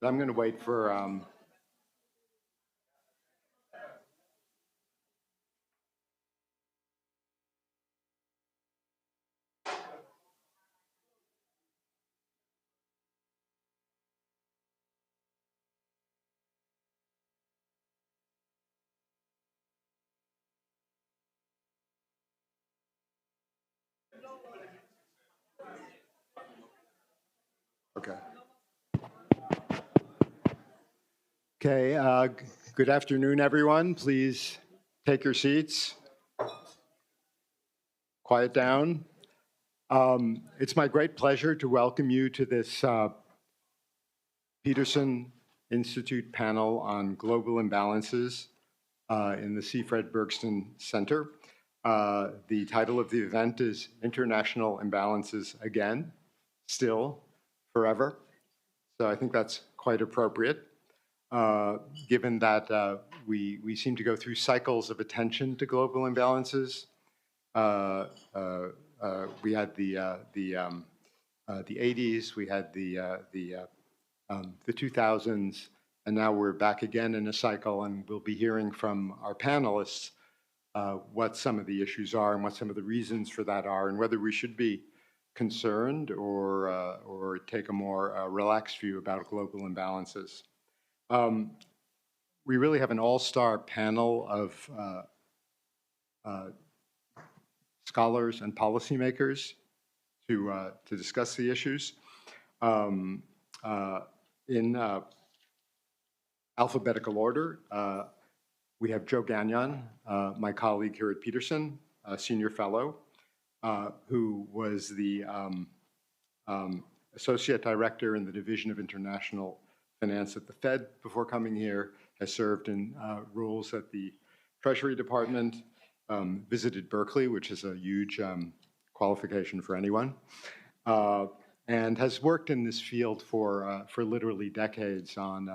I'm going to wait for okay. Okay, good afternoon, everyone. Please take your seats. Quiet down. It's my great pleasure to welcome you to this Peterson Institute panel on global imbalances in the C. Fred Bergsten Center. The title of the event is International Imbalances Again, Still, Forever. So I think that's quite appropriate, given that we seem to go through cycles of attention to global imbalances. We had the 80s, we had the 2000s, and now we're back again in a cycle, and we'll be hearing from our panelists what some of the issues are and what some of the reasons for that are, and whether we should be concerned or take a more relaxed view about global imbalances. We really have an all-star panel of scholars and policymakers to discuss the issues. In alphabetical order, we have Joe Gagnon, my colleague here at Peterson, a senior fellow, who was the associate director in the Division of International Finance at the Fed before coming here, has served in roles at the Treasury Department, visited Berkeley, which is a huge qualification for anyone, and has worked in this field for literally decades on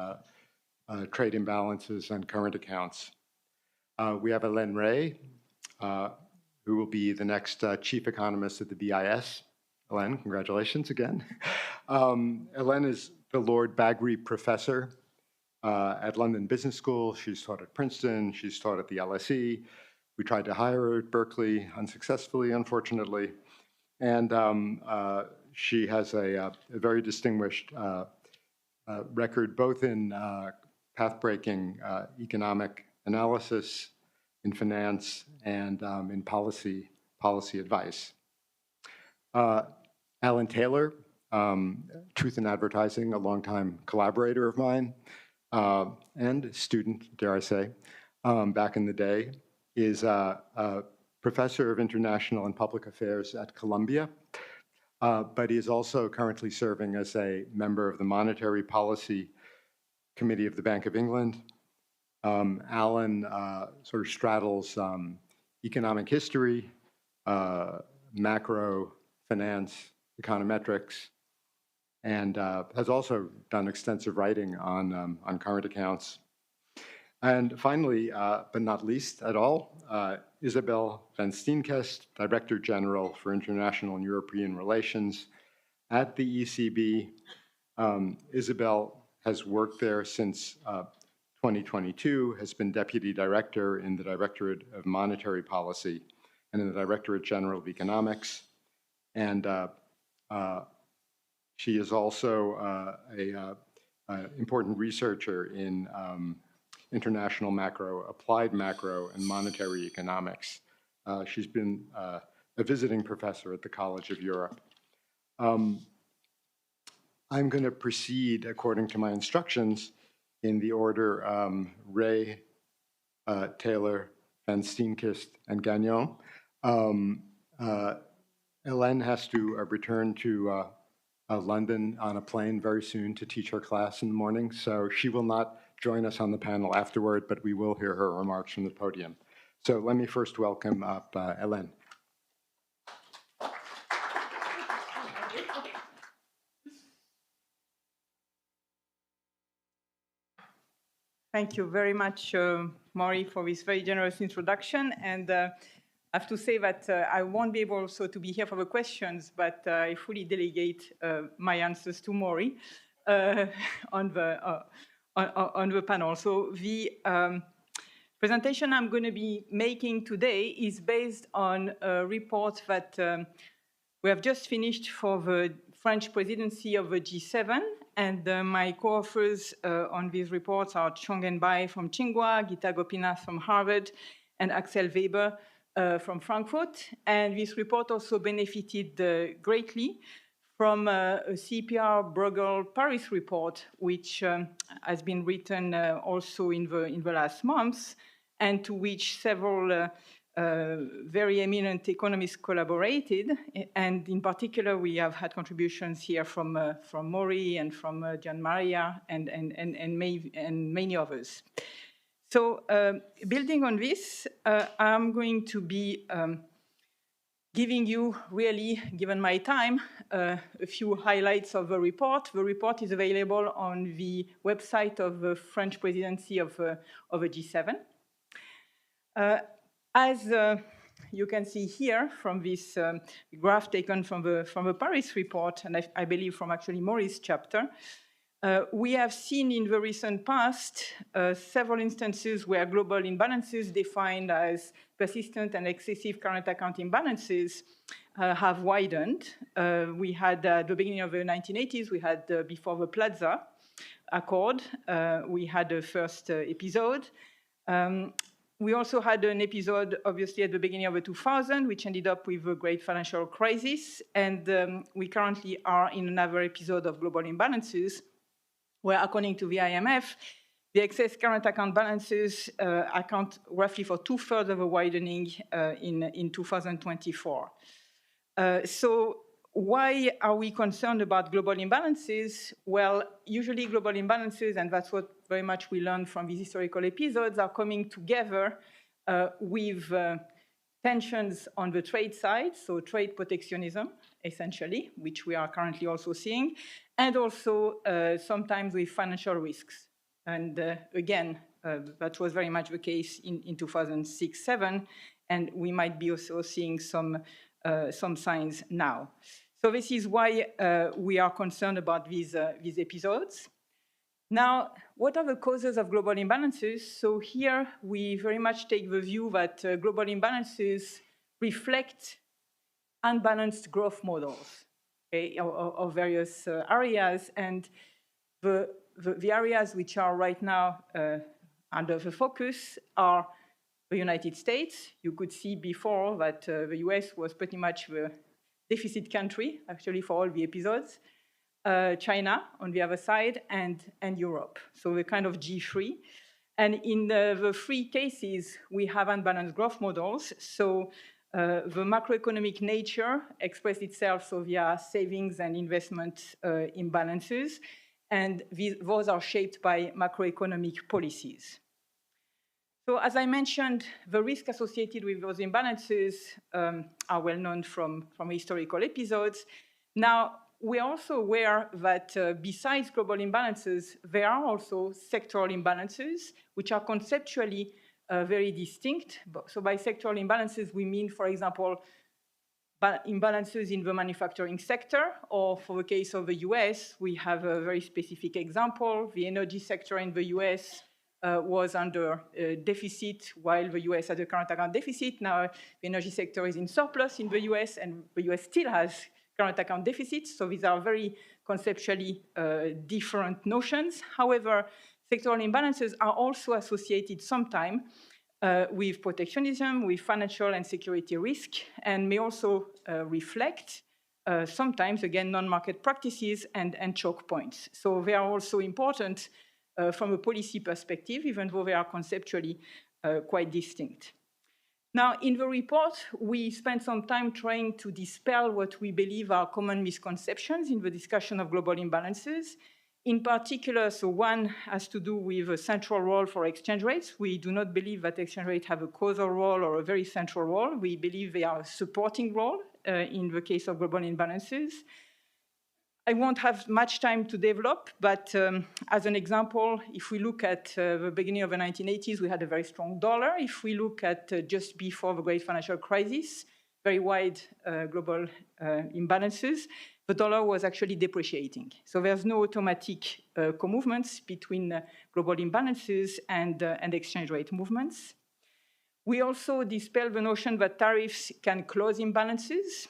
trade imbalances and current accounts. We have Hélène Rey, who will be the next chief economist at the BIS. Hélène, congratulations again. Hélène is the Lord Bagri Professor at London Business School. She's taught at Princeton. She's taught at the LSE. We tried to hire her at Berkeley, unsuccessfully, unfortunately. And she has a very distinguished record, both in path-breaking economic analysis, in finance, and in policy advice. Alan Taylor, Truth in Advertising, a longtime collaborator of mine, and student, dare I say, back in the day, is a professor of international and public affairs at Columbia, but he is also currently serving as a member of the Monetary Policy Committee of the Bank of England. Alan sort of straddles economic history, macro finance, econometrics, and has also done extensive writing on current accounts. And finally, but not least at all, Isabel Vansteenkiste, Director General for International and European Relations at the ECB. Isabel has worked there since 2022, has been Deputy Director in the Directorate of Monetary Policy and in the Directorate General of Economics. And she is also an important researcher in international macro, applied macro, and monetary economics. She's been a visiting professor at the College of Europe. I'm going to proceed according to my instructions in the order Rey, Taylor, Vansteenkiste, and Gagnon. Hélène has to return to London on a plane very soon to teach her class in the morning, so she will not join us on the panel afterward, but we will hear her remarks from the podium. So let me first welcome up Hélène. Thank you very much, Maurice, for this very generous introduction. And I have to say that I won't be able also to be here for the questions, but I fully delegate my answers to Maurice. on the panel. So the presentation I'm going to be making today is based on a report that we have just finished for the French presidency of the G7, and my co-authors on these reports are Chongen Bai from Tsinghua, Gita Gopinath from Harvard, and Axel Weber from Frankfurt. And this report also benefited greatly from a CEPR Bruegel Paris report, which has been written also in the last months, and to which several very eminent economists collaborated. And in particular, we have had contributions here from Maurice and from Gian Maria and many others. So building on this, I'm going to be giving you, really, given my time, a few highlights of the report. The report is available on the website of the French presidency of the G7. As you can see here from this graph taken from the Paris report, and I believe from actually Maurice's chapter, we have seen in the recent past several instances where global imbalances defined as persistent and excessive current account imbalances have widened. We had at the beginning of the 1980s, we had before the Plaza Accord, we had the first episode. We also had an episode, obviously, at the beginning of the 2000s, which ended up with a great financial crisis. And we currently are in another episode of global imbalances, where, according to the IMF, the excess current account balances account roughly for 2/3 of the widening in 2024. So why are we concerned about global imbalances? Well, usually global imbalances, and that's what very much we learned from these historical episodes, are coming together with tensions on the trade side, so trade protectionism, essentially, which we are currently also seeing, and also sometimes with financial risks. And again, that was very much the case in 2006-07, and we might be also seeing some signs now. So this is why we are concerned about these episodes. Now, what are the causes of global imbalances? So here we very much take the view that global imbalances reflect unbalanced growth models, okay, of various areas. And the areas which are right now under the focus are the United States. You could see before that the US was pretty much the deficit country, actually, for all the episodes. China on the other side, and Europe. So the kind of G3. And in the three cases, we have unbalanced growth models. So the macroeconomic nature expressed itself so via savings and investment imbalances. And those are shaped by macroeconomic policies. So as I mentioned, the risk associated with those imbalances are well known from historical episodes. Now, we are also aware that besides global imbalances, there are also sectoral imbalances, which are conceptually very distinct. So by sectoral imbalances, we mean, for example, imbalances in the manufacturing sector, or for the case of the US, we have a very specific example. The energy sector in the US was under deficit, while the US had a current account deficit. Now the energy sector is in surplus in the US, and the US still has current account deficits. So these are very conceptually different notions. However, sectoral imbalances are also associated sometimes with protectionism, with financial and security risk, and may also reflect sometimes, again, non-market practices and choke points. So they are also important from a policy perspective, even though they are conceptually quite distinct. Now, in the report, we spent some time trying to dispel what we believe are common misconceptions in the discussion of global imbalances. In particular, so one has to do with a central role for exchange rates. We do not believe that exchange rates have a causal role or a very central role. We believe they are a supporting role in the case of global imbalances. I won't have much time to develop, but as an example, if we look at the beginning of the 1980s, we had a very strong dollar. If we look at just before the great financial crisis, very wide global imbalances, the dollar was actually depreciating. So there's no automatic co-movements between global imbalances and exchange rate movements. We also dispel the notion that tariffs can close imbalances.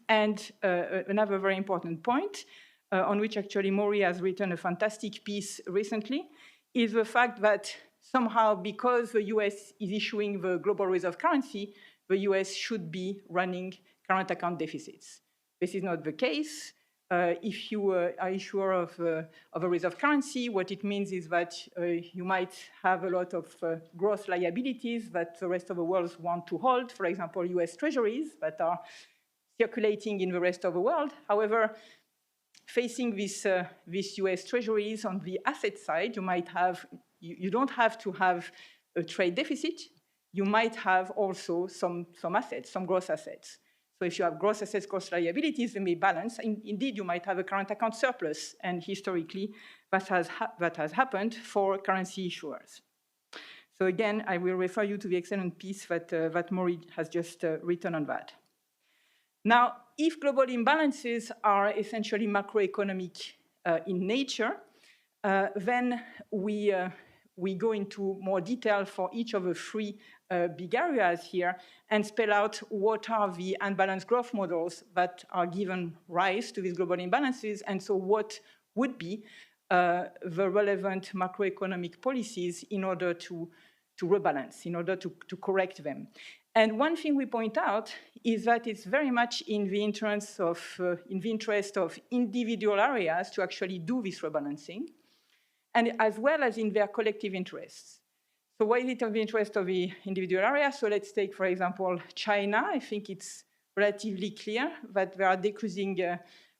And another very important point, on which actually Maurice has written a fantastic piece recently, is the fact that somehow, because the US is issuing the global reserve currency, the US should be running current account deficits. This is not the case. If you are issuer of a reserve currency, what it means is that you might have a lot of gross liabilities that the rest of the world want to hold, for example, US treasuries that are circulating in the rest of the world. However, facing this US treasuries on the asset side, you don't have to have a trade deficit. You might have also some assets, some gross assets. So if you have gross assets, gross liabilities, they may balance. Indeed, you might have a current account surplus, and historically, that has happened for currency issuers. So again, I will refer you to the excellent piece that Maurice has just written on that. Now, if global imbalances are essentially macroeconomic in nature, then we go into more detail for each of the three big areas here and spell out what are the unbalanced growth models that are given rise to these global imbalances, and so what would be the relevant macroeconomic policies in order to rebalance, in order to correct them. And one thing we point out is that it's very much in the interest of individual areas to actually do this rebalancing, and as well as in their collective interests. So why is it of the interest of the individual area? So let's take, for example, China. I think it's relatively clear that there are decreasing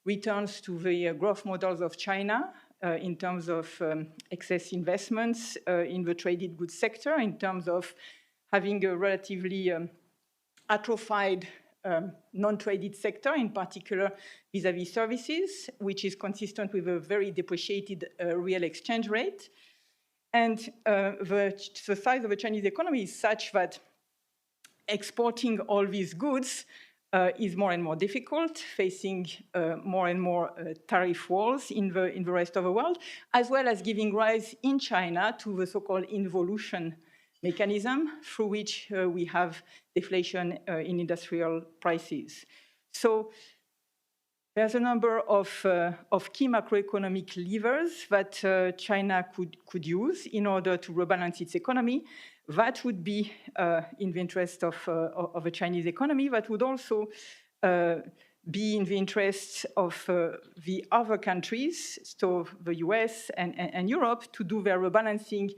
returns to the growth models of China in terms of excess investments in the traded goods sector, in terms of having a relatively atrophied non-traded sector, in particular vis-à-vis services, which is consistent with a very depreciated real exchange rate. And the size of the Chinese economy is such that exporting all these goods is more and more difficult, facing more and more tariff walls in the rest of the world, as well as giving rise in China to the so-called involution mechanism through which we have deflation in industrial prices. So there's a number of key macroeconomic levers that China could use in order to rebalance its economy. That would be in the interest of the Chinese economy. That would also be in the interest of the other countries, so the US and Europe, to do their rebalancing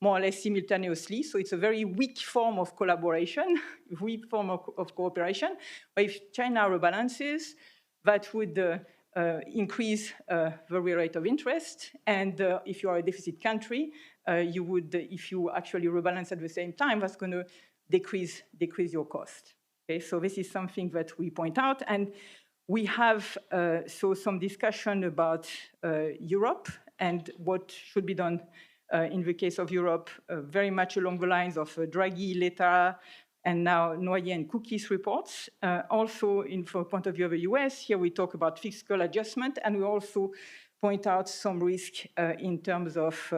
more or less simultaneously. So it's a very weak form of collaboration, weak form of cooperation. But if China rebalances, that would increase the real rate of interest. And if you are a deficit country, you would, if you actually rebalance at the same time, that's going to decrease your cost. Okay, so this is something that we point out. And we have some discussion about Europe and what should be done in the case of Europe, very much along the lines of Draghi, Letta, and now Noyer and Cookie's reports. Also, from the point of view of the US, here we talk about fiscal adjustment, and we also point out some risk in terms of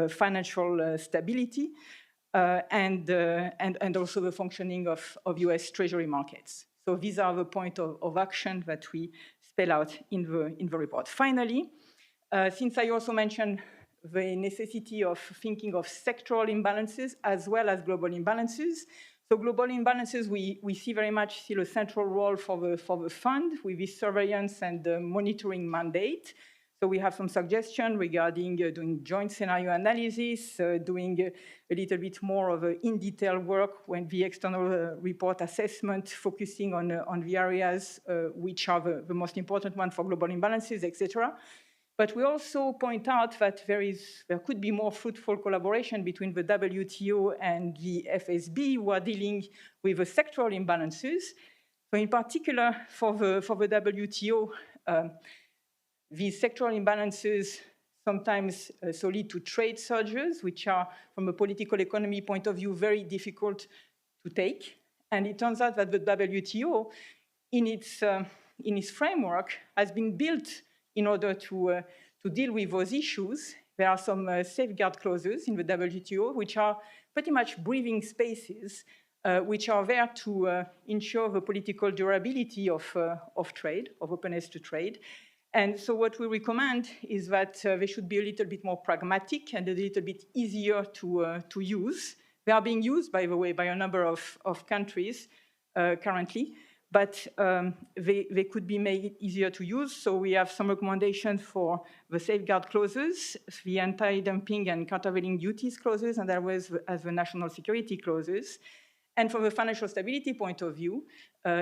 financial stability and also the functioning of US Treasury markets. So these are the points of action that we spell out in the report. Finally, since I also mentioned the necessity of thinking of sectoral imbalances as well as global imbalances. So global imbalances, we see very much still a central role for the fund with this surveillance and monitoring mandate. So we have some suggestion regarding doing joint scenario analysis, doing a little bit more of in-detail work when the external report assessment, focusing on the areas which are the most important one for global imbalances, etc. But we also point out that there could be more fruitful collaboration between the WTO and the FSB who are dealing with the sectoral imbalances. So in particular, for the WTO, these sectoral imbalances sometimes lead to trade surges, which are, from a political economy point of view, very difficult to take. And it turns out that the WTO, in its framework, has been built in order to deal with those issues. There are some safeguard clauses in the WTO, which are pretty much breathing spaces, which are there to ensure the political durability of trade, of openness to trade. And so what we recommend is that they should be a little bit more pragmatic and a little bit easier to use. They are being used, by the way, by a number of countries currently, but they could be made easier to use. So we have some recommendations for the safeguard clauses, the anti-dumping and countervailing duties clauses, and there was as the national security clauses. And from a financial stability point of view,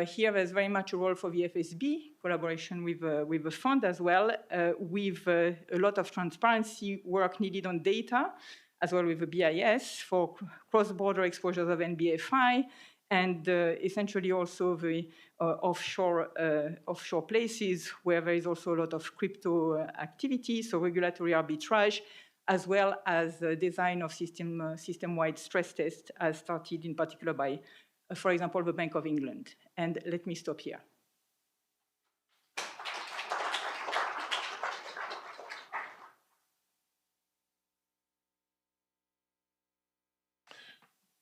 here there's very much a role for the FSB, collaboration with the fund as well, with a lot of transparency work needed on data, as well with the BIS for cross-border exposures of NBFI, and essentially also the offshore places where there is also a lot of crypto activity, so regulatory arbitrage, as well as the design of system-wide stress tests, as started in particular by, for example, the Bank of England. And let me stop here.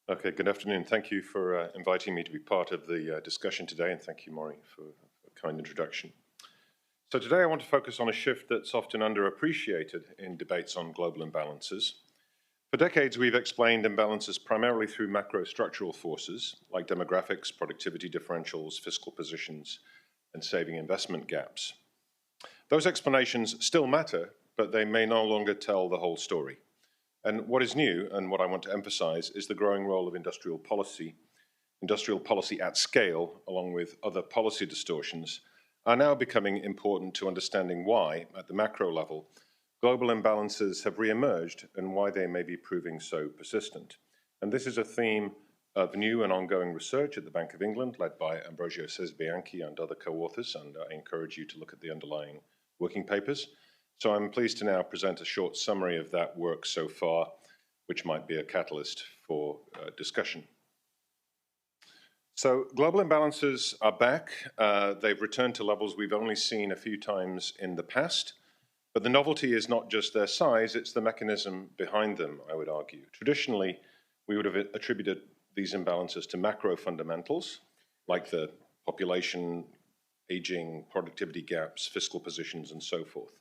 Okay, good afternoon. Thank you for inviting me to be part of the discussion today, and thank you, Maurice, for a kind introduction. So today I want to focus on a shift that's often underappreciated in debates on global imbalances. For decades, we've explained imbalances primarily through macro-structural forces like demographics, productivity differentials, fiscal positions, and saving investment gaps. Those explanations still matter, but they may no longer tell the whole story. And what is new, and what I want to emphasize, is the growing role of industrial policy at scale, along with other policy distortions, are now becoming important to understanding why, at the macro level, global imbalances have re-emerged and why they may be proving so persistent. And this is a theme of new and ongoing research at the Bank of England, led by Ambrosio Cesbianchi and other co-authors, and I encourage you to look at the underlying working papers. So I'm pleased to now present a short summary of that work so far, which might be a catalyst for discussion. So global imbalances are back. They've returned to levels we've only seen a few times in the past. But the novelty is not just their size, it's the mechanism behind them, I would argue. Traditionally, we would have attributed these imbalances to macro fundamentals, like the population, aging, productivity gaps, fiscal positions, and so forth.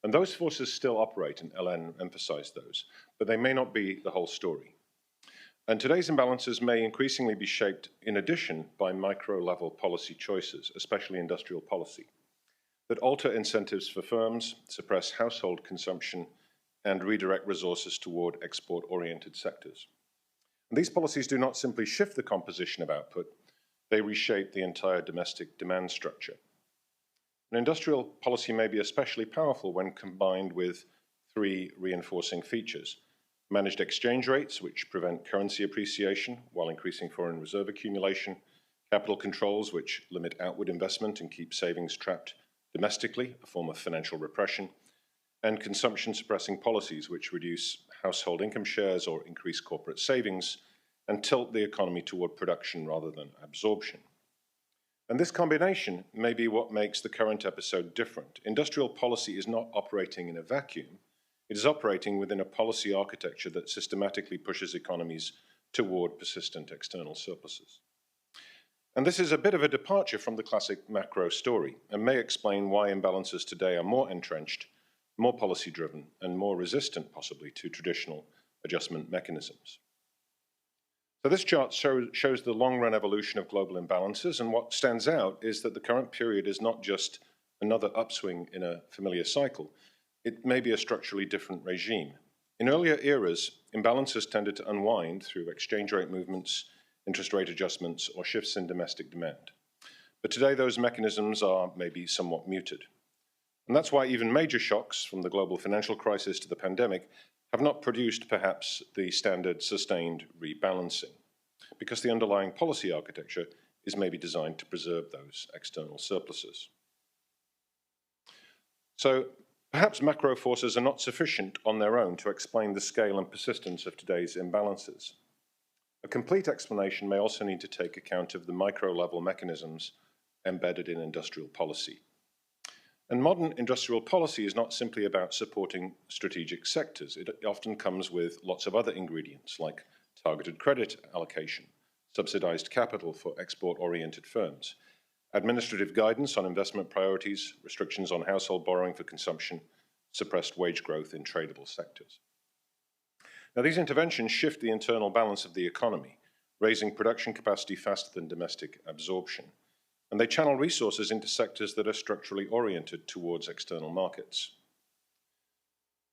And those forces still operate, and Hélène emphasized those, but they may not be the whole story. And today's imbalances may increasingly be shaped, in addition, by micro-level policy choices, especially industrial policy, that alter incentives for firms, suppress household consumption, and redirect resources toward export-oriented sectors. And these policies do not simply shift the composition of output, they reshape the entire domestic demand structure. And industrial policy may be especially powerful when combined with three reinforcing features: managed exchange rates, which prevent currency appreciation while increasing foreign reserve accumulation, capital controls, which limit outward investment and keep savings trapped domestically, a form of financial repression, and consumption-suppressing policies, which reduce household income shares or increase corporate savings and tilt the economy toward production rather than absorption. And this combination may be what makes the current episode different. Industrial policy is not operating in a vacuum. It is operating within a policy architecture that systematically pushes economies toward persistent external surpluses. And this is a bit of a departure from the classic macro story and may explain why imbalances today are more entrenched, more policy-driven, and more resistant, possibly, to traditional adjustment mechanisms. So this chart shows the long-run evolution of global imbalances, and what stands out is that the current period is not just another upswing in a familiar cycle. It may be a structurally different regime. In earlier eras, imbalances tended to unwind through exchange rate movements, interest rate adjustments, or shifts in domestic demand. But today, those mechanisms are maybe somewhat muted. And that's why even major shocks, from the global financial crisis to the pandemic, have not produced perhaps the standard sustained rebalancing, because the underlying policy architecture is maybe designed to preserve those external surpluses. So perhaps macro forces are not sufficient on their own to explain the scale and persistence of today's imbalances. A complete explanation may also need to take account of the micro-level mechanisms embedded in industrial policy. And modern industrial policy is not simply about supporting strategic sectors. It often comes with lots of other ingredients like targeted credit allocation, subsidized capital for export-oriented firms, administrative guidance on investment priorities, restrictions on household borrowing for consumption, suppressed wage growth in tradable sectors. Now, these interventions shift the internal balance of the economy, raising production capacity faster than domestic absorption. And they channel resources into sectors that are structurally oriented towards external markets.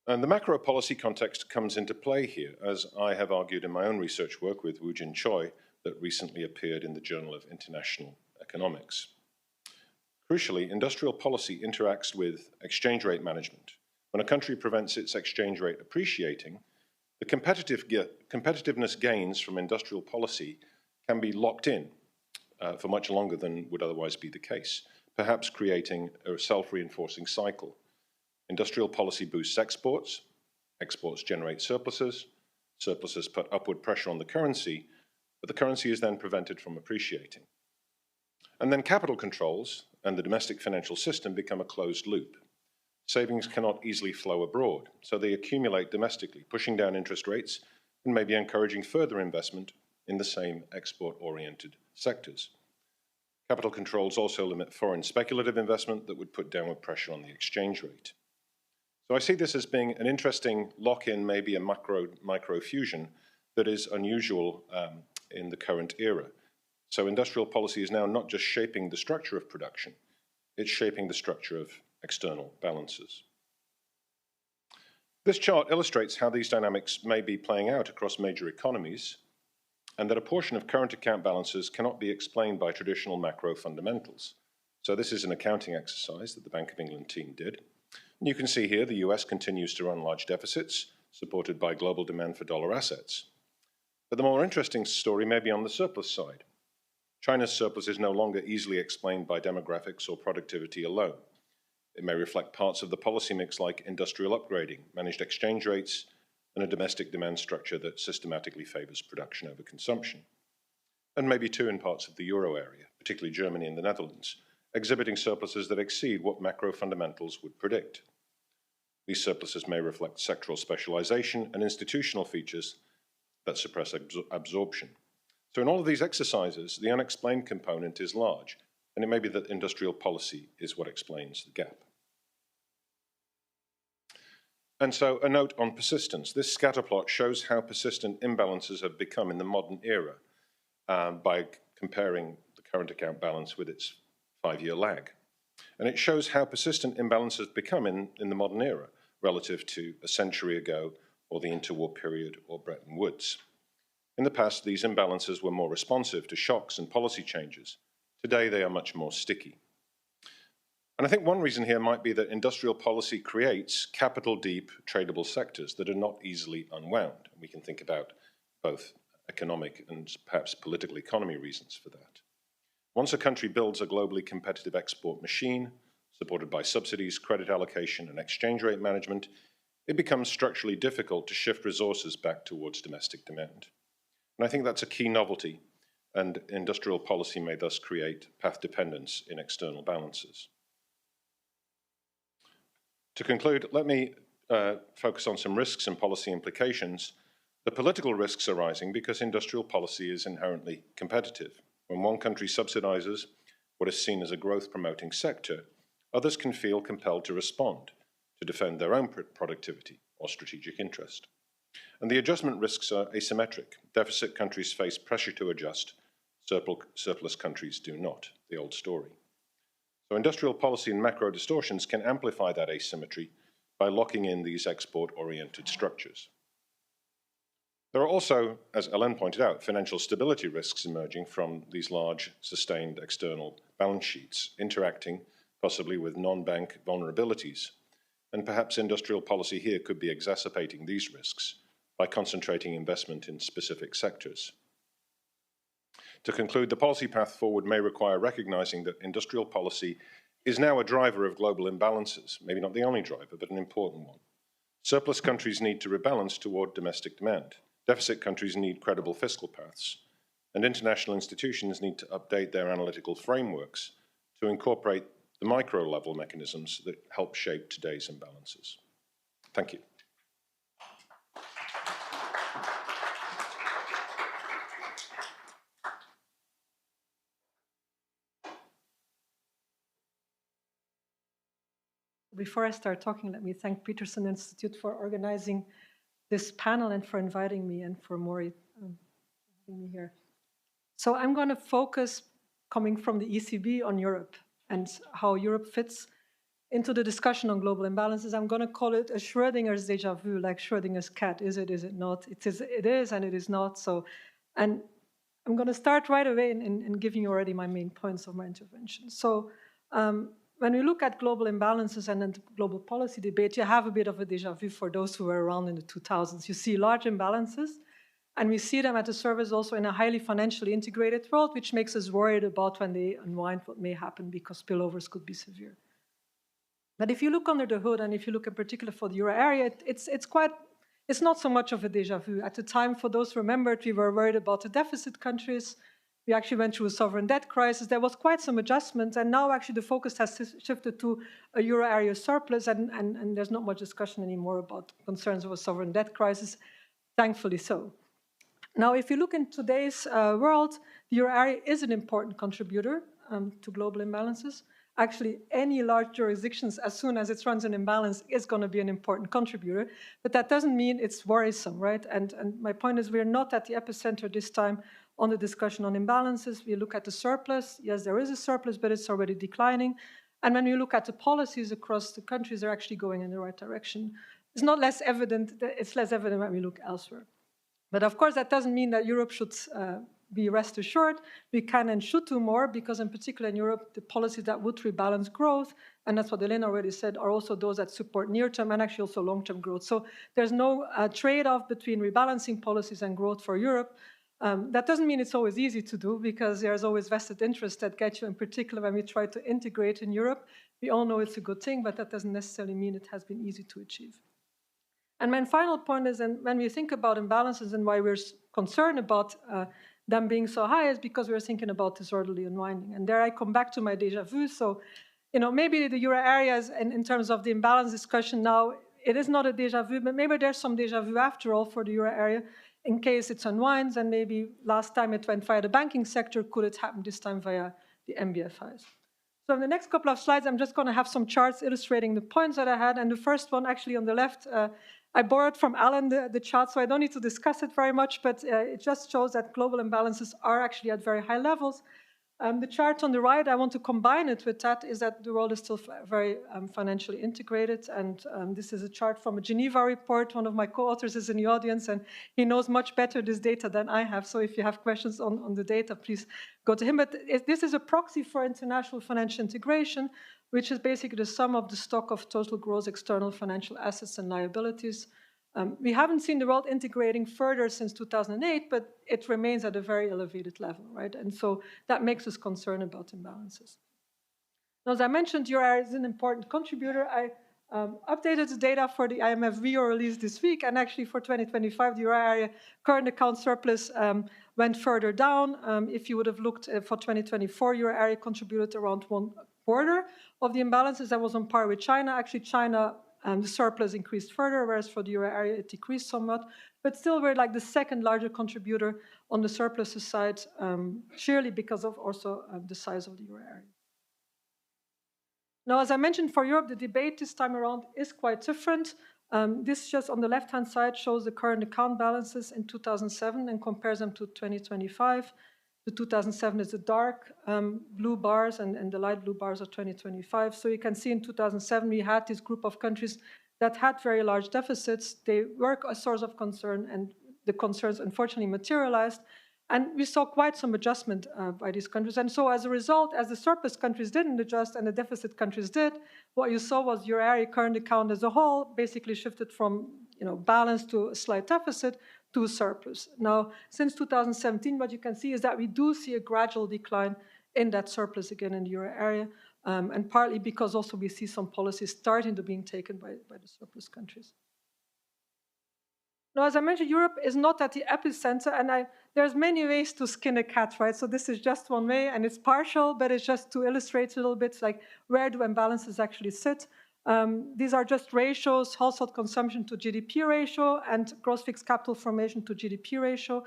And the macro policy context comes into play here, as I have argued in my own research work with Woo-Jin Choi that recently appeared in the Journal of International Economics. Crucially, industrial policy interacts with exchange rate management. When a country prevents its exchange rate appreciating, the competitiveness gains from industrial policy can be locked in for much longer than would otherwise be the case, perhaps creating a self-reinforcing cycle. Industrial policy boosts exports, exports generate surpluses, surpluses put upward pressure on the currency, but the currency is then prevented from appreciating. And then capital controls and the domestic financial system become a closed loop. Savings cannot easily flow abroad, so they accumulate domestically, pushing down interest rates and maybe encouraging further investment in the same export-oriented sectors. Capital controls also limit foreign speculative investment that would put downward pressure on the exchange rate. So I see this as being an interesting lock-in, maybe a micro fusion that is unusual in the current era. So industrial policy is now not just shaping the structure of production, it's shaping the structure of external balances. This chart illustrates how these dynamics may be playing out across major economies, and that a portion of current account balances cannot be explained by traditional macro fundamentals. So this is an accounting exercise that the Bank of England team did. And you can see here the US continues to run large deficits, supported by global demand for dollar assets. But the more interesting story may be on the surplus side. China's surplus is no longer easily explained by demographics or productivity alone. It may reflect parts of the policy mix like industrial upgrading, managed exchange rates, and a domestic demand structure that systematically favors production over consumption. And maybe too in parts of the euro area, particularly Germany and the Netherlands, exhibiting surpluses that exceed what macro fundamentals would predict. These surpluses may reflect sectoral specialization and institutional features that suppress absorption. So in all of these exercises, the unexplained component is large, and it may be that industrial policy is what explains the gap. And so a note on persistence. This scatterplot shows how persistent imbalances have become in the modern era by comparing the current account balance with its 5-year lag. And it shows how persistent imbalances become in the modern era relative to a century ago or the interwar period or Bretton Woods. In the past, these imbalances were more responsive to shocks and policy changes. Today, they are much more sticky. And I think one reason here might be that industrial policy creates capital-deep tradable sectors that are not easily unwound. We can think about both economic and perhaps political economy reasons for that. Once a country builds a globally competitive export machine, supported by subsidies, credit allocation, and exchange rate management, it becomes structurally difficult to shift resources back towards domestic demand. And I think that's a key novelty, and industrial policy may thus create path dependence in external balances. To conclude, let me focus on some risks and policy implications. The political risks are rising because industrial policy is inherently competitive. When one country subsidizes what is seen as a growth-promoting sector, others can feel compelled to respond to defend their own productivity or strategic interest. And the adjustment risks are asymmetric. Deficit countries face pressure to adjust, surplus countries do not, the old story. So industrial policy and macro distortions can amplify that asymmetry by locking in these export-oriented structures. There are also, as Hélène pointed out, financial stability risks emerging from these large, sustained external balance sheets, interacting possibly with non-bank vulnerabilities. And perhaps industrial policy here could be exacerbating these risks by concentrating investment in specific sectors. To conclude, the policy path forward may require recognizing that industrial policy is now a driver of global imbalances, maybe not the only driver, but an important one. Surplus countries need to rebalance toward domestic demand. Deficit countries need credible fiscal paths, and international institutions need to update their analytical frameworks to incorporate the micro-level mechanisms that help shape today's imbalances. Thank you. Before I start talking, let me thank Peterson Institute for organizing this panel and for inviting me, and for Maurice having me here. So I'm going to focus, coming from the ECB, on Europe and how Europe fits into the discussion on global imbalances. I'm going to call it a Schrödinger's déjà vu, like Schrödinger's cat. Is it not? It is, and it is not. So, and I'm going to start right away in giving you already my main points of my intervention. So when we look at global imbalances and the global policy debate, you have a bit of a déjà vu for those who were around in the 2000s. You see large imbalances, and we see them at the surface also in a highly financially integrated world, which makes us worried about when they unwind what may happen, because spillovers could be severe. But if you look under the hood, and if you look in particular for the euro area, it's not so much of a déjà vu. At the time, for those who remembered, we were worried about the deficit countries. We actually went through a sovereign debt crisis. There was quite some adjustment, and now actually the focus has shifted to a euro area surplus, and there's not much discussion anymore about concerns of a sovereign debt crisis, thankfully so. Now, if you look in today's world, the euro area is an important contributor to global imbalances. Actually, any large jurisdictions, as soon as it runs an imbalance, is going to be an important contributor. But that doesn't mean it's worrisome, right? And my point is, we're not at the epicenter this time on the discussion on imbalances. We look at the surplus. Yes, there is a surplus, but it's already declining. And when we look at the policies across the countries, they're actually going in the right direction. It's not less evident. It's less evident when we look elsewhere. But of course, that doesn't mean that Europe should be rest assured. We can and should do more, because in particular in Europe, the policies that would rebalance growth, and that's what Hélène already said, are also those that support near-term and actually also long-term growth. So there's no trade-off between rebalancing policies and growth for Europe. That doesn't mean it's always easy to do, because there's always vested interests that get you, in particular when we try to integrate in Europe. We all know it's a good thing, but that doesn't necessarily mean it has been easy to achieve. And my final point is, and when we think about imbalances and why we're concerned about them being so high, is because we're thinking about disorderly unwinding. And there I come back to my déjà vu. So, maybe the euro area is, in terms of the imbalance discussion now, it is not a déjà vu, but maybe there's some déjà vu after all for the euro area, in case it unwinds, and maybe last time it went via the banking sector, could it happen this time via the MBFIs? So in the next couple of slides, I'm just going to have some charts illustrating the points that I had. And the first one, actually on the left, I borrowed from Alan the chart, so I don't need to discuss it very much, but it just shows that global imbalances are actually at very high levels. The chart on the right, I want to combine it with that, is that the world is still very financially integrated. And this is a chart from a Geneva report. One of my co-authors is in the audience, and he knows much better this data than I have. So if you have questions on the data, please go to him. But this is a proxy for international financial integration, which is basically the sum of the stock of total gross external financial assets and liabilities. We haven't seen the world integrating further since 2008, but it remains at a very elevated level, right? And so that makes us concerned about imbalances. Now, as I mentioned, euro area is an important contributor. I updated the data for the IMF RIO release this week, and actually for 2025, the euro area current account surplus went further down. If you would have looked for 2024, euro area contributed around 1/4 of the imbalances. That was on par with China. Actually, China, the surplus increased further, whereas for the euro area, it decreased somewhat. But still, we're like the second larger contributor on the surplus side, surely because of also the size of the euro area. Now, as I mentioned, for Europe, the debate this time around is quite different. This just on the left-hand side shows the current account balances in 2007 and compares them to 2025. The 2007 is the dark blue bars, and the light blue bars are 2025. So you can see in 2007, we had this group of countries that had very large deficits. They were a source of concern, and the concerns unfortunately materialized. And we saw quite some adjustment by these countries. And so as a result, as the surplus countries didn't adjust and the deficit countries did, what you saw was euro area current account as a whole basically shifted from balance to a slight deficit to surplus. Now, since 2017, what you can see is that we do see a gradual decline in that surplus again in the euro area, and partly because also we see some policies starting to being taken by the surplus countries. Now, as I mentioned, Europe is not at the epicenter, and there's many ways to skin a cat, right? So this is just one way, and it's partial, but it's just to illustrate a little bit, like, where do imbalances actually sit? These are just ratios: household consumption to GDP ratio and gross fixed capital formation to GDP ratio,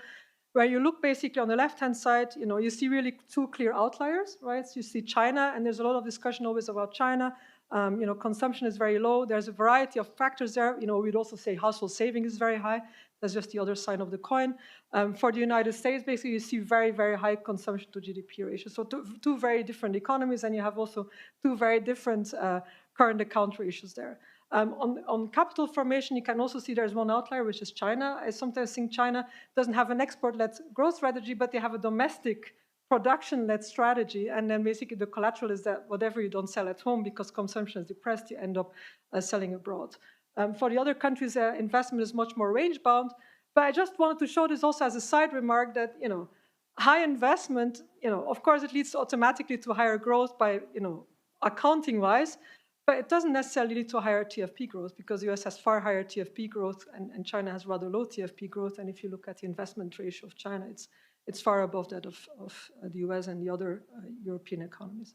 where you look basically on the left-hand side, you see really two clear outliers, right? So you see China, and there's a lot of discussion always about China. Consumption is very low. There's a variety of factors there. We'd also say household saving is very high. That's just the other side of the coin. For the United States, basically, you see very, very high consumption to GDP ratio. So two very different economies, and you have also two very different current account ratios there. On capital formation, you can also see there's one outlier, which is China. I sometimes think China doesn't have an export-led growth strategy, but they have a domestic production-led strategy, and then basically the collateral is that whatever you don't sell at home because consumption is depressed, you end up selling abroad. For the other countries, investment is much more range-bound, but I just wanted to show this also as a side remark that, high investment, of course it leads automatically to higher growth by, accounting-wise, but it doesn't necessarily lead to higher TFP growth because the US has far higher TFP growth and China has rather low TFP growth, and if you look at the investment ratio of China, it's far above that of the US and the other European economies.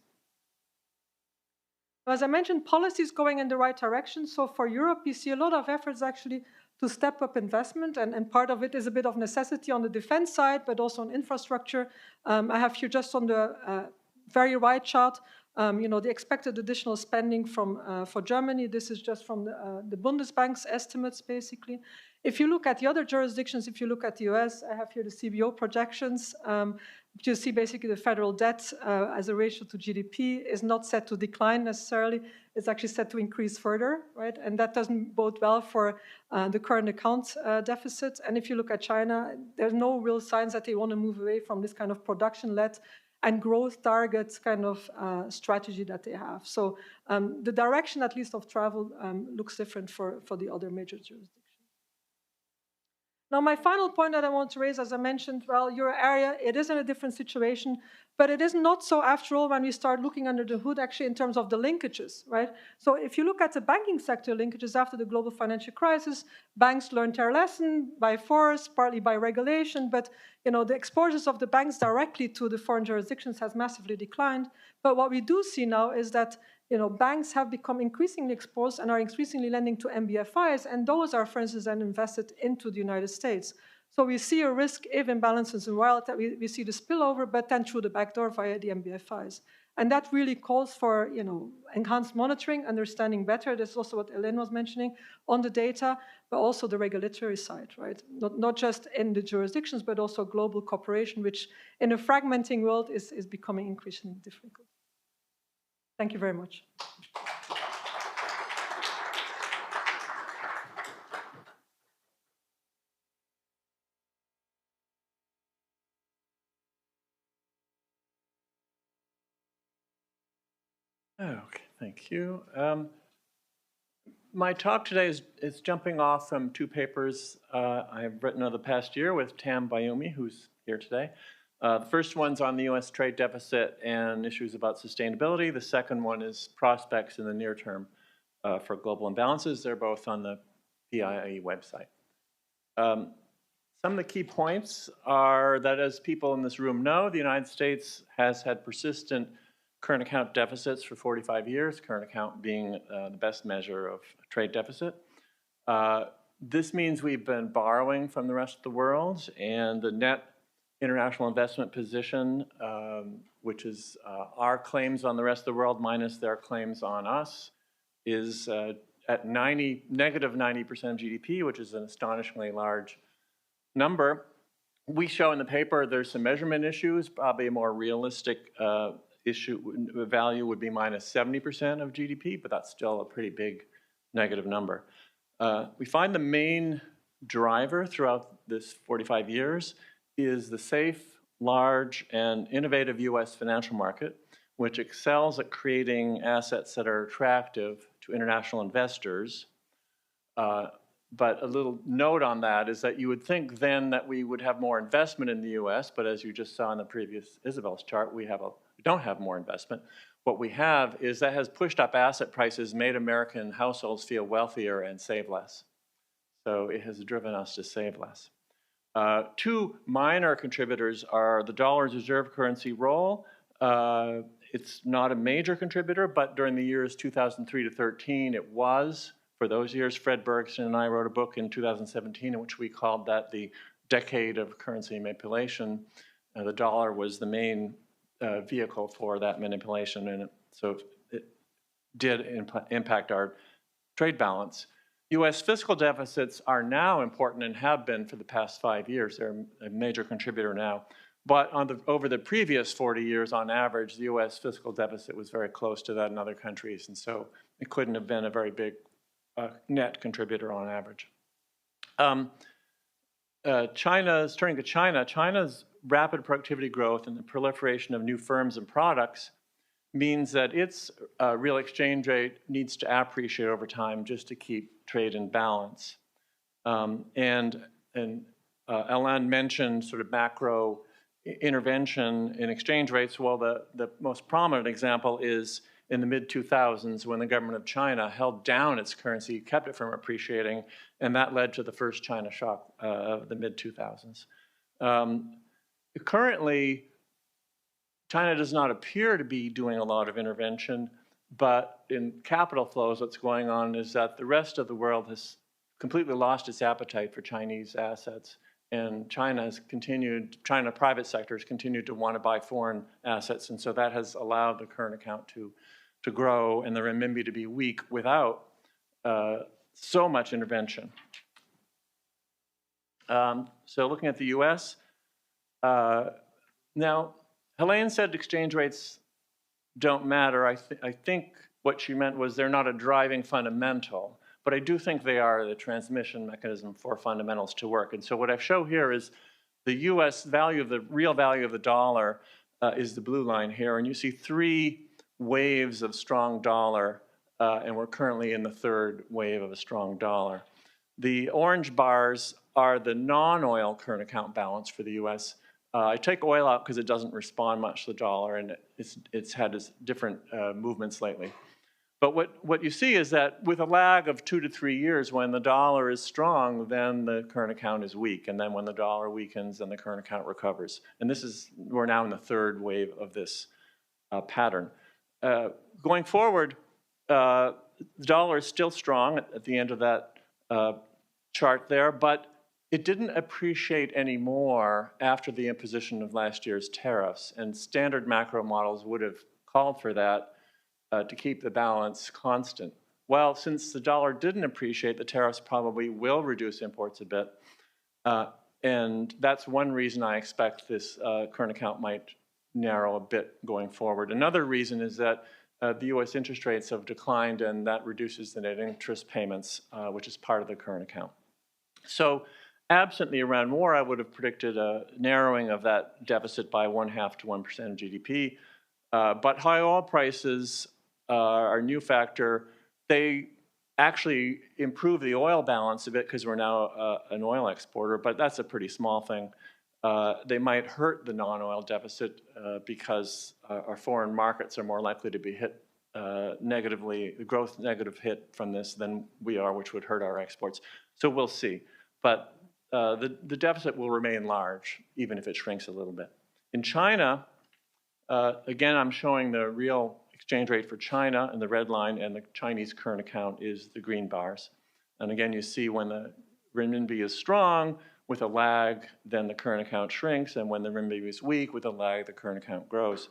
As I mentioned, policy is going in the right direction. So for Europe, you see a lot of efforts actually to step up investment, and part of it is a bit of necessity on the defense side, but also on infrastructure. I have here just on the very right chart, the expected additional spending for Germany. This is just from the Bundesbank's estimates, basically. If you look at the other jurisdictions, if you look at the US, I have here the CBO projections. You see basically the federal debt as a ratio to GDP is not set to decline necessarily. It's actually set to increase further, right? And that doesn't bode well for the current account deficit. And if you look at China, there's no real signs that they want to move away from this kind of production-led and growth targets kind of strategy that they have. So the direction, at least, of travel looks different for the other major jurisdictions. Now, my final point that I want to raise, as I mentioned, well, Euro area, it is in a different situation, but it is not so after all when we start looking under the hood actually in terms of the linkages, right? So if you look at the banking sector linkages after the global financial crisis, banks learned their lesson by force, partly by regulation, but the exposures of the banks directly to the foreign jurisdictions has massively declined. But what we do see now is that banks have become increasingly exposed and are increasingly lending to MBFIs, and those are, for instance, then invested into the United States. So we see a risk if imbalances in wealth that we see the spillover, but then through the back door via the MBFIs. And that really calls for enhanced monitoring, understanding better. This is also what Hélène was mentioning on the data, but also the regulatory side, right? Not just in the jurisdictions, but also global cooperation, which in a fragmenting world is becoming increasingly difficult. Thank you very much. Okay, thank you. My talk today is jumping off from two papers I've written over the past year with Tam Bayoumi, who's here today. The first one's on the US trade deficit and issues about sustainability. The second one is prospects in the near term for global imbalances. They're both on the PIIE website. Some of the key points are that, as people in this room know, the United States has had persistent current account deficits for 45 years, current account being the best measure of trade deficit. This means we've been borrowing from the rest of the world, and the net international investment position, which is our claims on the rest of the world minus their claims on us, is at negative 90% of GDP, which is an astonishingly large number. We show in the paper there's some measurement issues. Probably a more realistic value would be minus 70% of GDP, but that's still a pretty big negative number. We find the main driver throughout this 45 years is the safe, large, and innovative US financial market, which excels at creating assets that are attractive to international investors. But a little note on that is that you would think then that we would have more investment in the US, but as you just saw in the previous Isabel's chart, we don't have more investment. What we have is that has pushed up asset prices, made American households feel wealthier and save less. So it has driven us to save less. Two minor contributors are the dollar's reserve currency role. It's not a major contributor, but during the years 2003 to 13, it was. For those years, Fred Bergsten and I wrote a book in 2017 in which we called that the decade of currency manipulation. The dollar was the main vehicle for that manipulation, and so it did impact our trade balance. U.S. fiscal deficits are now important and have been for the past 5 years. They're a major contributor now. But over the previous 40 years, on average, the U.S. fiscal deficit was very close to that in other countries, and so it couldn't have been a very big net contributor on average. Turning to China, China's rapid productivity growth and the proliferation of new firms and products means that its real exchange rate needs to appreciate over time just to keep trade in balance. Hélène mentioned sort of macro intervention in exchange rates. Well, the most prominent example is in the mid-2000s when the government of China held down its currency, kept it from appreciating, and that led to the first China shock of the mid-2000s. Currently, China does not appear to be doing a lot of intervention, but in capital flows, what's going on is that the rest of the world has completely lost its appetite for Chinese assets. And China private sector has continued to want to buy foreign assets. And so that has allowed the current account to grow and the renminbi to be weak without so much intervention. So looking at the US, now, Hélène said exchange rates don't matter. I think what she meant was they're not a driving fundamental, but I do think they are the transmission mechanism for fundamentals to work. And so what I show here is the US value, the real value of the dollar is the blue line here. And you see 3 waves of strong dollar, and we're currently in the 3rd wave of a strong dollar. The orange bars are the non-oil current account balance for the US. I take oil out because it doesn't respond much to the dollar, and it's had different movements lately. But what you see is that with a lag of 2 to 3 years, when the dollar is strong, then the current account is weak. And then when the dollar weakens, then the current account recovers. And we're now in the 3rd wave of this pattern. Going forward, the dollar is still strong at the end of that chart there, but it didn't appreciate any more after the imposition of last year's tariffs. And standard macro models would have called for that to keep the balance constant. Well, since the dollar didn't appreciate, the tariffs probably will reduce imports a bit. And that's one reason I expect this current account might narrow a bit going forward. Another reason is that the US interest rates have declined, and that reduces the net interest payments, which is part of the current account. So absent the Iran war, I would have predicted a narrowing of that deficit by 0.5 to 1% of GDP. But high oil prices are a new factor. They actually improve the oil balance a bit because we're now an oil exporter, but that's a pretty small thing. They might hurt the non-oil deficit because our foreign markets are more likely to be hit negatively, the growth negative hit from this than we are, which would hurt our exports. So we'll see. But the deficit will remain large, even if it shrinks a little bit. In China, again, I'm showing the real exchange rate for China in the red line, and the Chinese current account is the green bars. And again, you see when the renminbi is strong with a lag, then the current account shrinks, and when the renminbi is weak with a lag, the current account grows.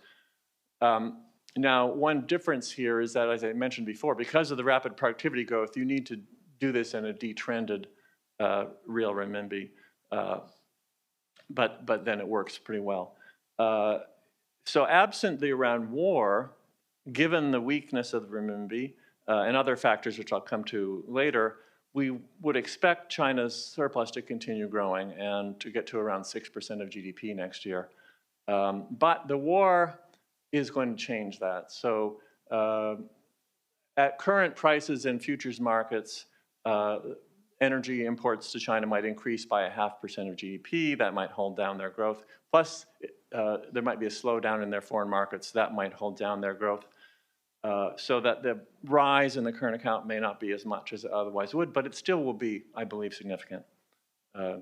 Now, one difference here is that, as I mentioned before, because of the rapid productivity growth, you need to do this in a detrended real renminbi, but then it works pretty well. So absent the Iran war, given the weakness of the renminbi and other factors which I'll come to later, we would expect China's surplus to continue growing and to get to around 6% of GDP next year. But the war is going to change that. So at current prices in futures markets, energy imports to China might increase by 0.5% of GDP. That might hold down their growth. Plus, there might be a slowdown in their foreign markets. That might hold down their growth. so that the rise in the current account may not be as much as it otherwise would, but it still will be, I believe, significant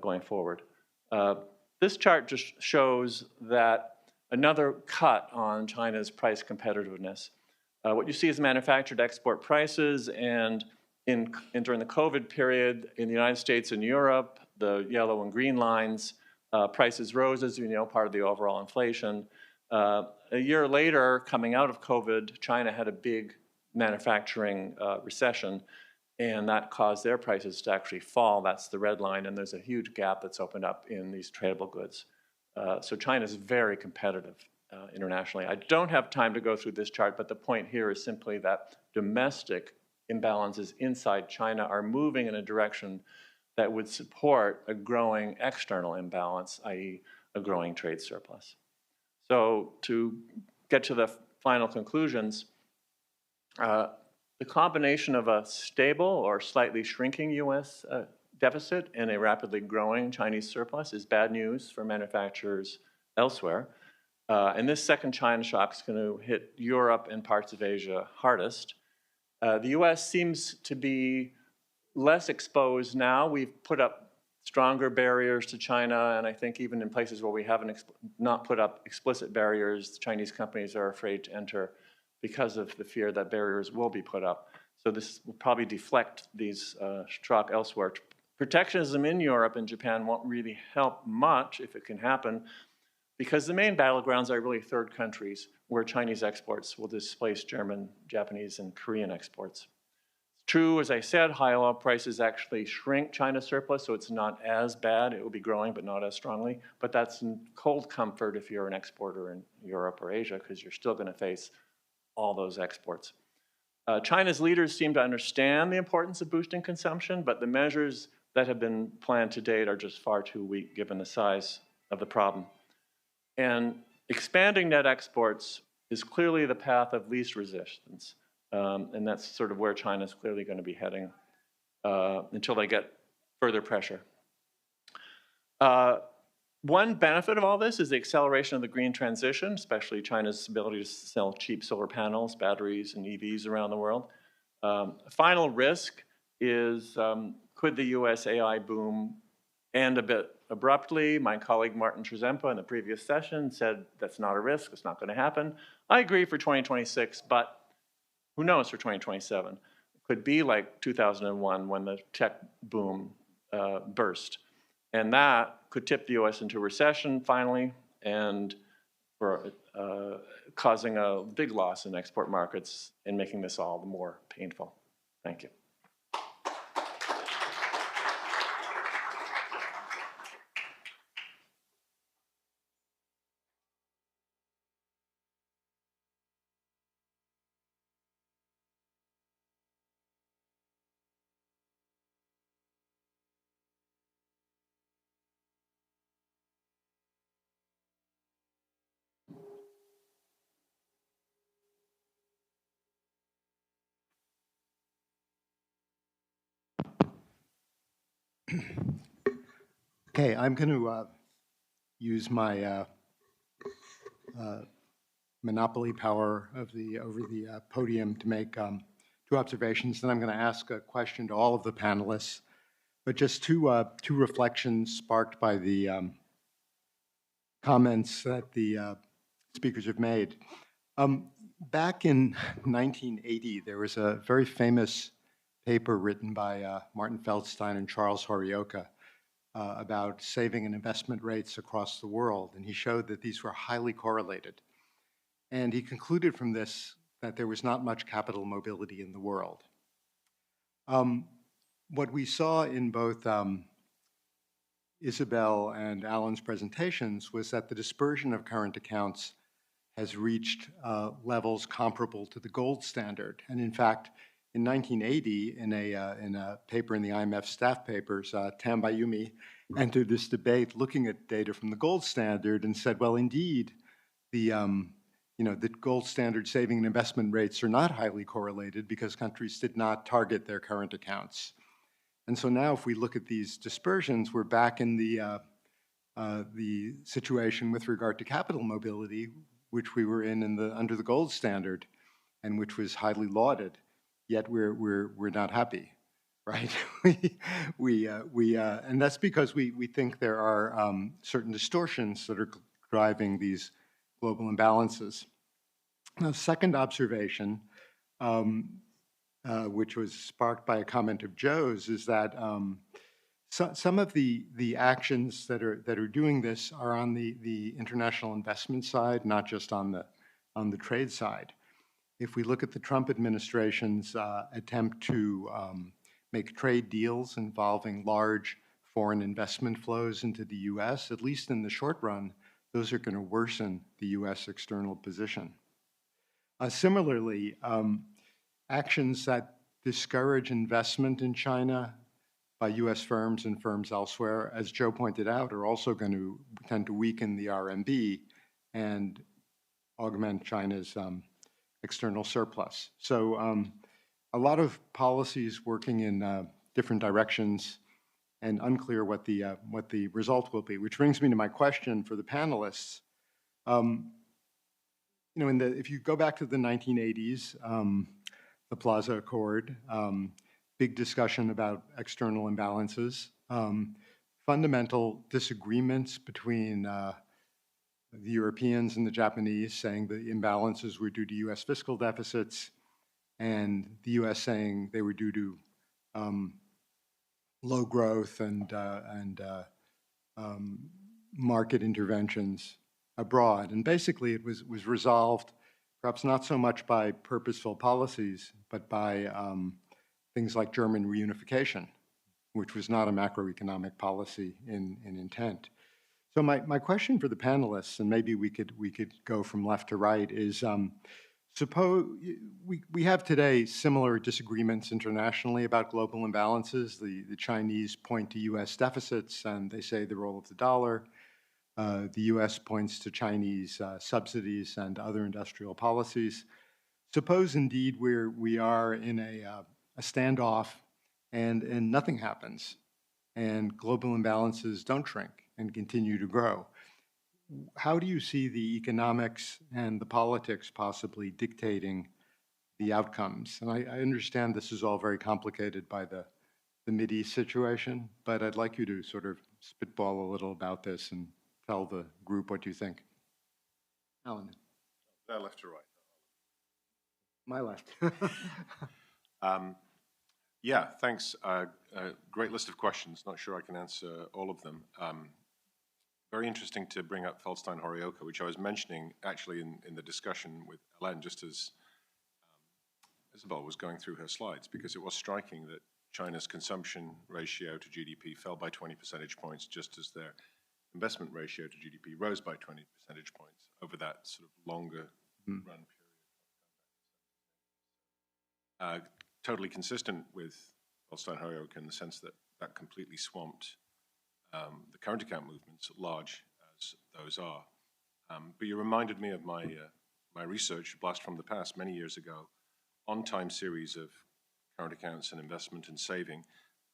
going forward. This chart just shows that another cut on China's price competitiveness. What you see is manufactured export prices, and during the COVID period in the United States and Europe, the yellow and green lines, prices rose, as you know, part of the overall inflation. A year later, coming out of COVID, China had a big manufacturing recession, and that caused their prices to actually fall. That's the red line, and there's a huge gap that's opened up in these tradable goods. So China is very competitive internationally. I don't have time to go through this chart, but the point here is simply that domestic imbalances inside China are moving in a direction that would support a growing external imbalance, i.e. a growing trade surplus. So to get to the final conclusions, the combination of a stable or slightly shrinking U.S. deficit and a rapidly growing Chinese surplus is bad news for manufacturers elsewhere. And this second China shock is going to hit Europe and parts of Asia hardest. The U.S. seems to be less exposed now. We've put up stronger barriers to China, and I think even in places where we haven't not put up explicit barriers, Chinese companies are afraid to enter because of the fear that barriers will be put up. So this will probably deflect these shock elsewhere. Protectionism in Europe and Japan won't really help much if it can happen, because the main battlegrounds are really third countries where Chinese exports will displace German, Japanese, and Korean exports. True, as I said, high oil prices actually shrink China's surplus, so it's not as bad. It will be growing, but not as strongly. But that's cold comfort if you're an exporter in Europe or Asia, because you're still going to face all those exports. China's leaders seem to understand the importance of boosting consumption, but the measures that have been planned to date are just far too weak given the size of the problem. And expanding net exports is clearly the path of least resistance. And that's sort of where China's clearly going to be heading until they get further pressure. One benefit of all this is the acceleration of the green transition, especially China's ability to sell cheap solar panels, batteries, and EVs around the world. A final risk is, could the US AI boom end a bit abruptly? My colleague Martin Trzempa in the previous session said that's not a risk, it's not going to happen. I agree for 2026, but who knows for 2027? It could be like 2001 when the tech boom burst. And that could tip the US into recession finally, and for causing a big loss in export markets and making this all the more painful. Thank you. Okay, I'm going to use my monopoly power of over the podium to make two observations. Then I'm going to ask a question to all of the panelists, but just two reflections sparked by the comments that the speakers have made. Back in 1980, there was a very famous paper written by Martin Feldstein and Charles Horioka about saving and investment rates across the world, and he showed that these were highly correlated. And he concluded from this that there was not much capital mobility in the world. What we saw in both Isabel and Alan's presentations was that the dispersion of current accounts has reached levels comparable to the gold standard. And in fact, in 1980, in a paper in the IMF staff papers, Tam Bayumi entered this debate looking at data from the gold standard and said, well, indeed, the gold standard saving and investment rates are not highly correlated because countries did not target their current accounts. And so now if we look at these dispersions, we're back in the situation with regard to capital mobility, which we were in under the gold standard. and which was highly lauded, yet we're not happy, right? And that's because we think there are certain distortions that are driving these global imbalances. Now, second observation, which was sparked by a comment of Joe's, is that some of the actions that are doing this are on the international investment side, not just on the trade side. If we look at the Trump administration's attempt to make trade deals involving large foreign investment flows into the U.S., at least in the short run, those are going to worsen the U.S. external position. Similarly, actions that discourage investment in China by U.S. firms and firms elsewhere, as Joe pointed out, are also going to tend to weaken the RMB and augment China's external surplus. So a lot of policies working in different directions and unclear what the result will be, which brings me to my question for the panelists. You know, if you go back to the 1980s, the Plaza Accord, big discussion about external imbalances, fundamental disagreements between the Europeans and the Japanese saying the imbalances were due to U.S. fiscal deficits, and the U.S. saying they were due to low growth and market interventions abroad. And basically it was resolved perhaps not so much by purposeful policies, but by things like German reunification, which was not a macroeconomic policy in intent. So my question for the panelists, and maybe we could go from left to right, is suppose we have today similar disagreements internationally about global imbalances. The Chinese point to U.S. deficits and they say the role of the dollar. The U.S. points to Chinese subsidies and other industrial policies. Suppose indeed we are in a standoff and nothing happens and global imbalances don't shrink and continue to grow. How do you see the economics and the politics possibly dictating the outcomes? And I understand this is all very complicated by the Mideast situation, but I'd like you to sort of spitball a little about this and tell the group what you think. Alan. Their left to right. My left. Yeah, thanks. Great list of questions. Not sure I can answer all of them. Very interesting to bring up Feldstein-Horioka, which I was mentioning actually in the discussion with Hélène, just as Isabel was going through her slides, because it was striking that China's consumption ratio to GDP fell by 20 percentage points, just as their investment ratio to GDP rose by 20 percentage points over that sort of longer run period. Totally consistent with Feldstein-Horioka in the sense that that completely swamped the current account movements, large as those are. But you reminded me of my research, blast from the past, many years ago, on time series of current accounts and investment and saving.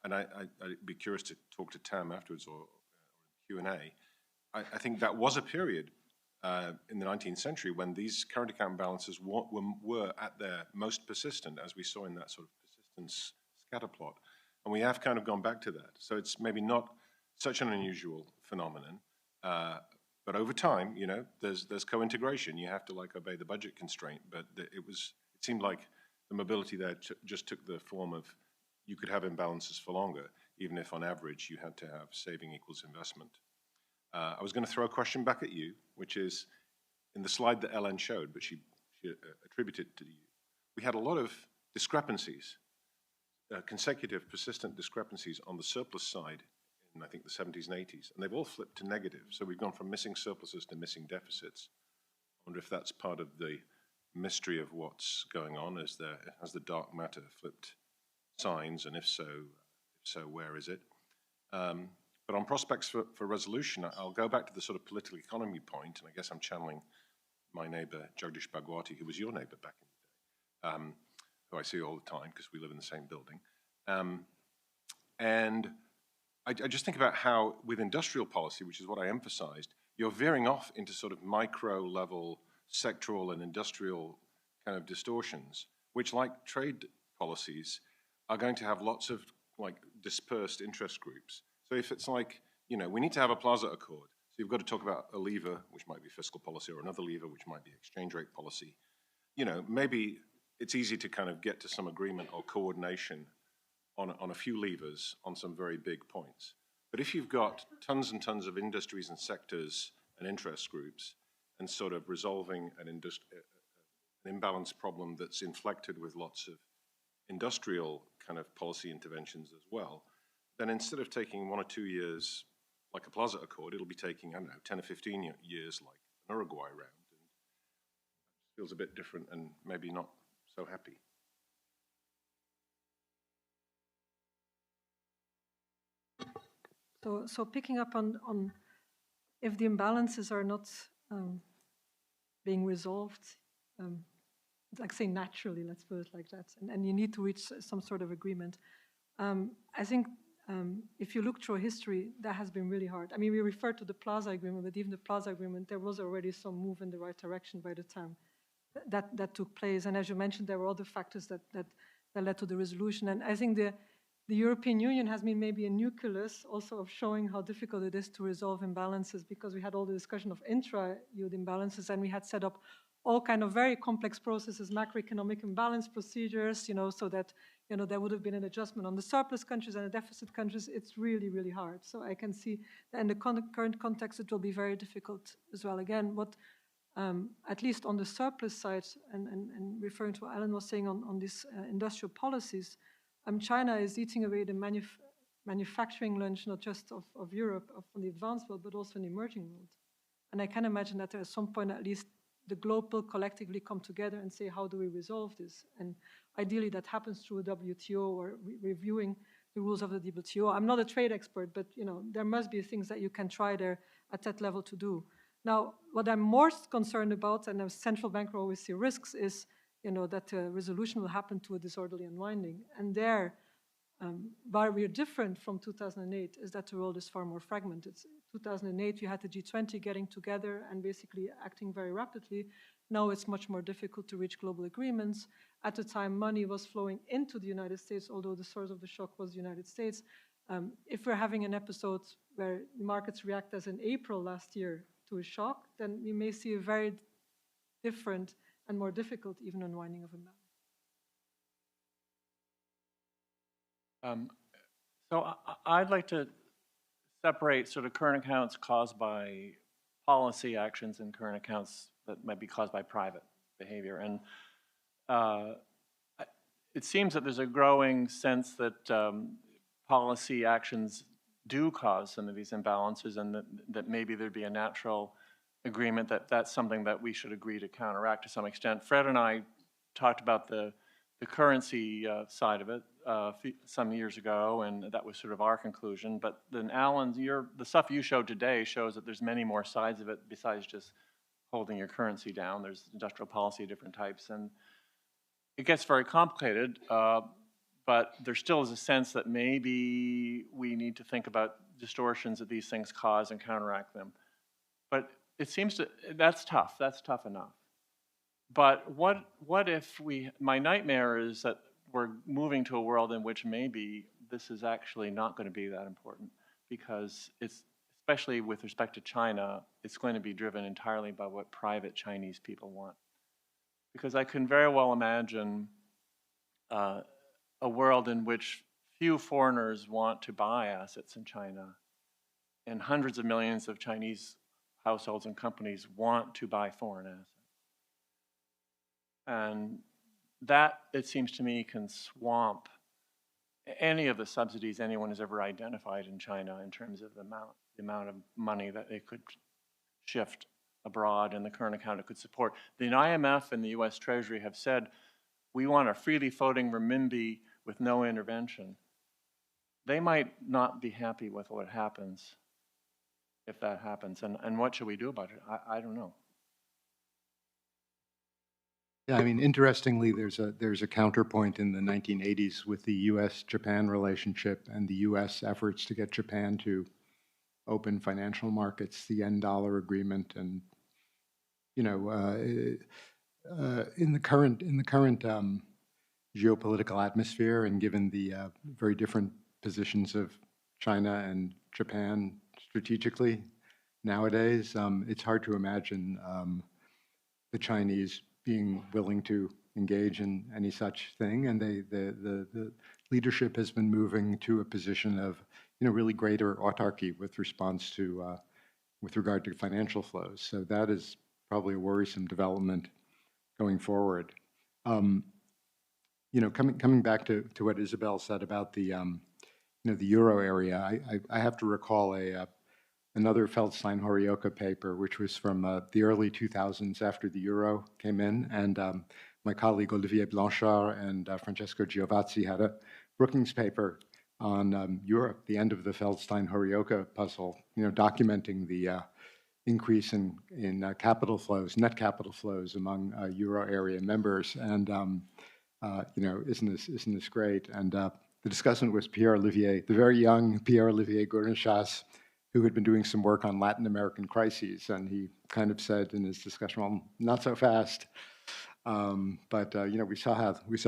And I'd be curious to talk to Tam afterwards or Q&A. I think that was a period in the 19th century when these current account balances were at their most persistent, as we saw in that sort of persistence scatter plot. And we have kind of gone back to that. So it's maybe not such an unusual phenomenon. But over time, you know, there's co-integration. You have to like obey the budget constraint. But it seemed like the mobility there just took the form of you could have imbalances for longer, even if on average you had to have saving equals investment. I was going to throw a question back at you, which is in the slide that Hélène showed, but she attributed to you. We had a lot of discrepancies, consecutive persistent discrepancies on the surplus side in, I think, the 70s and 80s, and they've all flipped to negative. So we've gone from missing surpluses to missing deficits. I wonder if that's part of the mystery of what's going on. Has the dark matter flipped signs, and if so, where is it? But on prospects for resolution, I'll go back to the sort of political economy point, and I guess I'm channeling my neighbor, Jagdish Bhagwati, who was your neighbor back in the day, who I see all the time because we live in the same building. And I just think about how with industrial policy, which is what I emphasized, you're veering off into sort of micro level sectoral and industrial kind of distortions, which, like trade policies, are going to have lots of like dispersed interest groups. So if it's like, you know, we need to have a Plaza Accord, so you've got to talk about a lever, which might be fiscal policy, or another lever, which might be exchange rate policy. You know, maybe it's easy to kind of get to some agreement or coordination on a few levers on some very big points. But if you've got tons and tons of industries and sectors and interest groups, and sort of resolving an imbalance problem that's inflected with lots of industrial kind of policy interventions as well, then instead of taking 1 or 2 years like a Plaza Accord, it'll be taking, I don't know, 10 or 15 years like an Uruguay round. And it feels a bit different and maybe not so happy. So picking up on if the imbalances are not being resolved, like say naturally, let's put it like that, and you need to reach some sort of agreement. I think if you look through history, that has been really hard. I mean, we refer to the Plaza Agreement, but even the Plaza Agreement, there was already some move in the right direction by the time that took place. And as you mentioned, there were other factors that led to the resolution. And I think the European Union has been maybe a nucleus also of showing how difficult it is to resolve imbalances, because we had all the discussion of intra-EU imbalances, and we had set up all kind of very complex processes, macroeconomic imbalance procedures, you know, so that, you know, there would have been an adjustment on the surplus countries and the deficit countries. It's really, really hard. So I can see that in the current context, it will be very difficult as well. Again, what, at least on the surplus side, and referring to what Alan was saying on these industrial policies, China is eating away the manufacturing lunch, not just of Europe, from the advanced world, but also in the emerging world. And I can imagine that at some point, at least, the globe will collectively come together and say, how do we resolve this? And ideally, that happens through a WTO or reviewing the rules of the WTO. I'm not a trade expert, but you know, there must be things that you can try there at that level to do. Now, what I'm most concerned about, and as central banker always see risks, is you know, that resolution will happen to a disorderly unwinding. And there, why we're different from 2008 is that the world is far more fragmented. 2008, you had the G20 getting together and basically acting very rapidly. Now it's much more difficult to reach global agreements. At the time, money was flowing into the United States, although the source of the shock was the United States. If we're having an episode where markets react as in April last year to a shock, then we may see a very different and more difficult even unwinding of imbalance. So I'd like to separate sort of current accounts caused by policy actions and current accounts that might be caused by private behavior. And it seems that there's a growing sense that policy actions do cause some of these imbalances, and that maybe there'd be a natural agreement that that's something that we should agree to counteract to some extent. Fred and I talked about the currency side of it some years ago, and that was sort of our conclusion. But then Alan, the stuff you showed today shows that there's many more sides of it besides just holding your currency down. There's industrial policy of different types, and it gets very complicated, but there still is a sense that maybe we need to think about distortions that these things cause and counteract them. But it seems that's tough enough. But what if my nightmare is that we're moving to a world in which maybe this is actually not going to be that important, because it's, especially with respect to China, it's going to be driven entirely by what private Chinese people want. Because I can very well imagine a world in which few foreigners want to buy assets in China, and hundreds of millions of Chinese households and companies want to buy foreign assets. And that, it seems to me, can swamp any of the subsidies anyone has ever identified in China in terms of the amount of money that they could shift abroad and the current account it could support. The IMF and the US Treasury have said, we want a freely floating renminbi with no intervention. They might not be happy with what happens if that happens. And what should we do about it? I don't know. Yeah, I mean, interestingly, there's a counterpoint in the 1980s with the U.S.-Japan relationship and the U.S. efforts to get Japan to open financial markets, the yen-dollar agreement, and in the current geopolitical atmosphere, and given the very different positions of China and Japan strategically nowadays, it's hard to imagine the Chinese being willing to engage in any such thing. And the leadership has been moving to a position of, really greater autarky with response to, with regard to financial flows. So that is probably a worrisome development going forward. Coming back to what Isabel said about the, the euro area, I have to recall another Feldstein-Horioka paper, which was from the early 2000s after the euro came in, and my colleague Olivier Blanchard and Francesco Giovazzi had a Brookings paper on Europe, the end of the Feldstein-Horioka puzzle, documenting the increase in capital flows, net capital flows among euro area members, and isn't this great? And the discussant was Pierre-Olivier, the very young Pierre-Olivier Gournechas, who had been doing some work on Latin American crises, and he kind of said in his discussion, well, not so fast, but we saw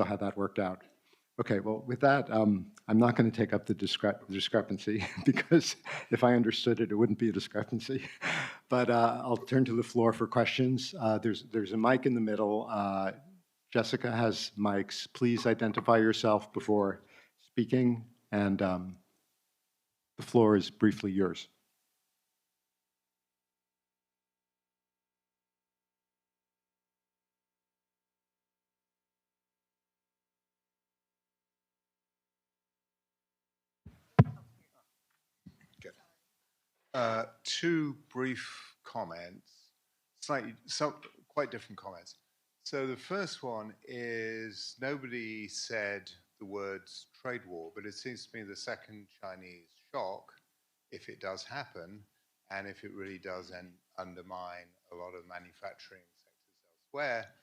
how that worked out. Okay, well, with that, I'm not going to take up the discrepancy because if I understood it, it wouldn't be a discrepancy. But I'll turn to the floor for questions. There's a mic in the middle. Jessica has mics. Please identify yourself before speaking, and the floor is briefly yours. Two brief comments, quite different comments. So the first one is nobody said the words trade war, but it seems to me the second Chinese shock, if it does happen, and if it really does undermine a lot of manufacturing sectors elsewhere,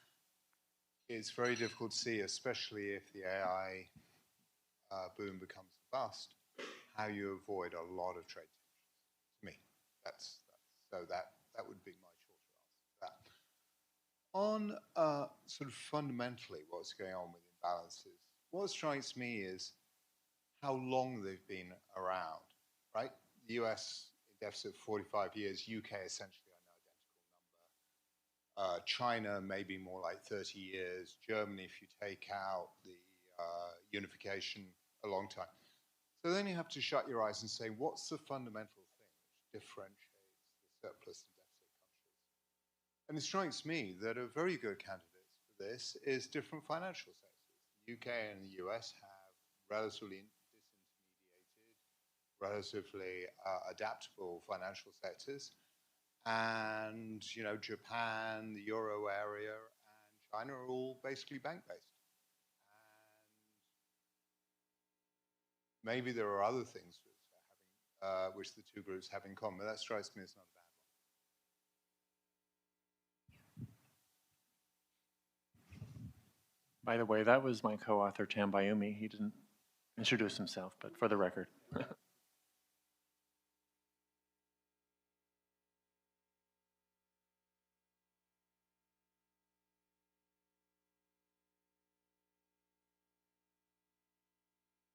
it's very difficult to see, especially if the AI boom becomes a bust, how you avoid a lot of trade. Me. So that would be my shorter answer to that. On sort of fundamentally what's going on with imbalances, what strikes me is how long they've been around, right? The US deficit 45 years, UK essentially an identical number. China maybe more like 30 years. Germany, if you take out the unification, a long time. So then you have to shut your eyes and say, what's the fundamental differentiates the surplus and deficit countries. And it strikes me that a very good candidate for this is different financial sectors. The UK and the US have relatively disintermediated, relatively adaptable financial sectors. And, Japan, the Euro area, and China are all basically bank-based. And maybe there are other things which the two groups have in common, but that strikes me as not a bad one. By the way, that was my co-author, Tam Bayumi. He didn't introduce himself, but for the record.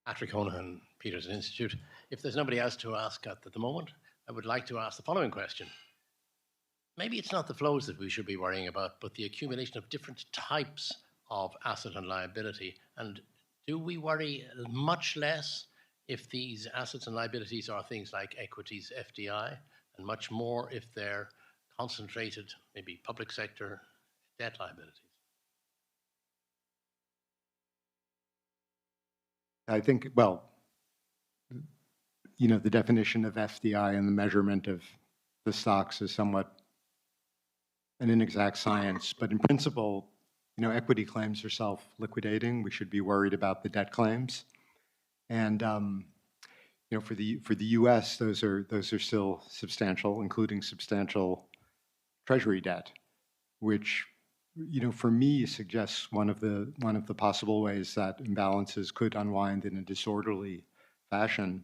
Patrick Honohan, Peterson Institute. If there's nobody else to ask at the moment, I would like to ask the following question. Maybe it's not the flows that we should be worrying about, but the accumulation of different types of asset and liability. And do we worry much less if these assets and liabilities are things like equities, FDI, and much more if they're concentrated, maybe public sector debt liabilities? I think, well, the definition of FDI and the measurement of the stocks is somewhat an inexact science, but in principle, equity claims are self-liquidating. We should be worried about the debt claims, and for the U.S., those are still substantial, including substantial Treasury debt, which for me suggests one of the possible ways that imbalances could unwind in a disorderly fashion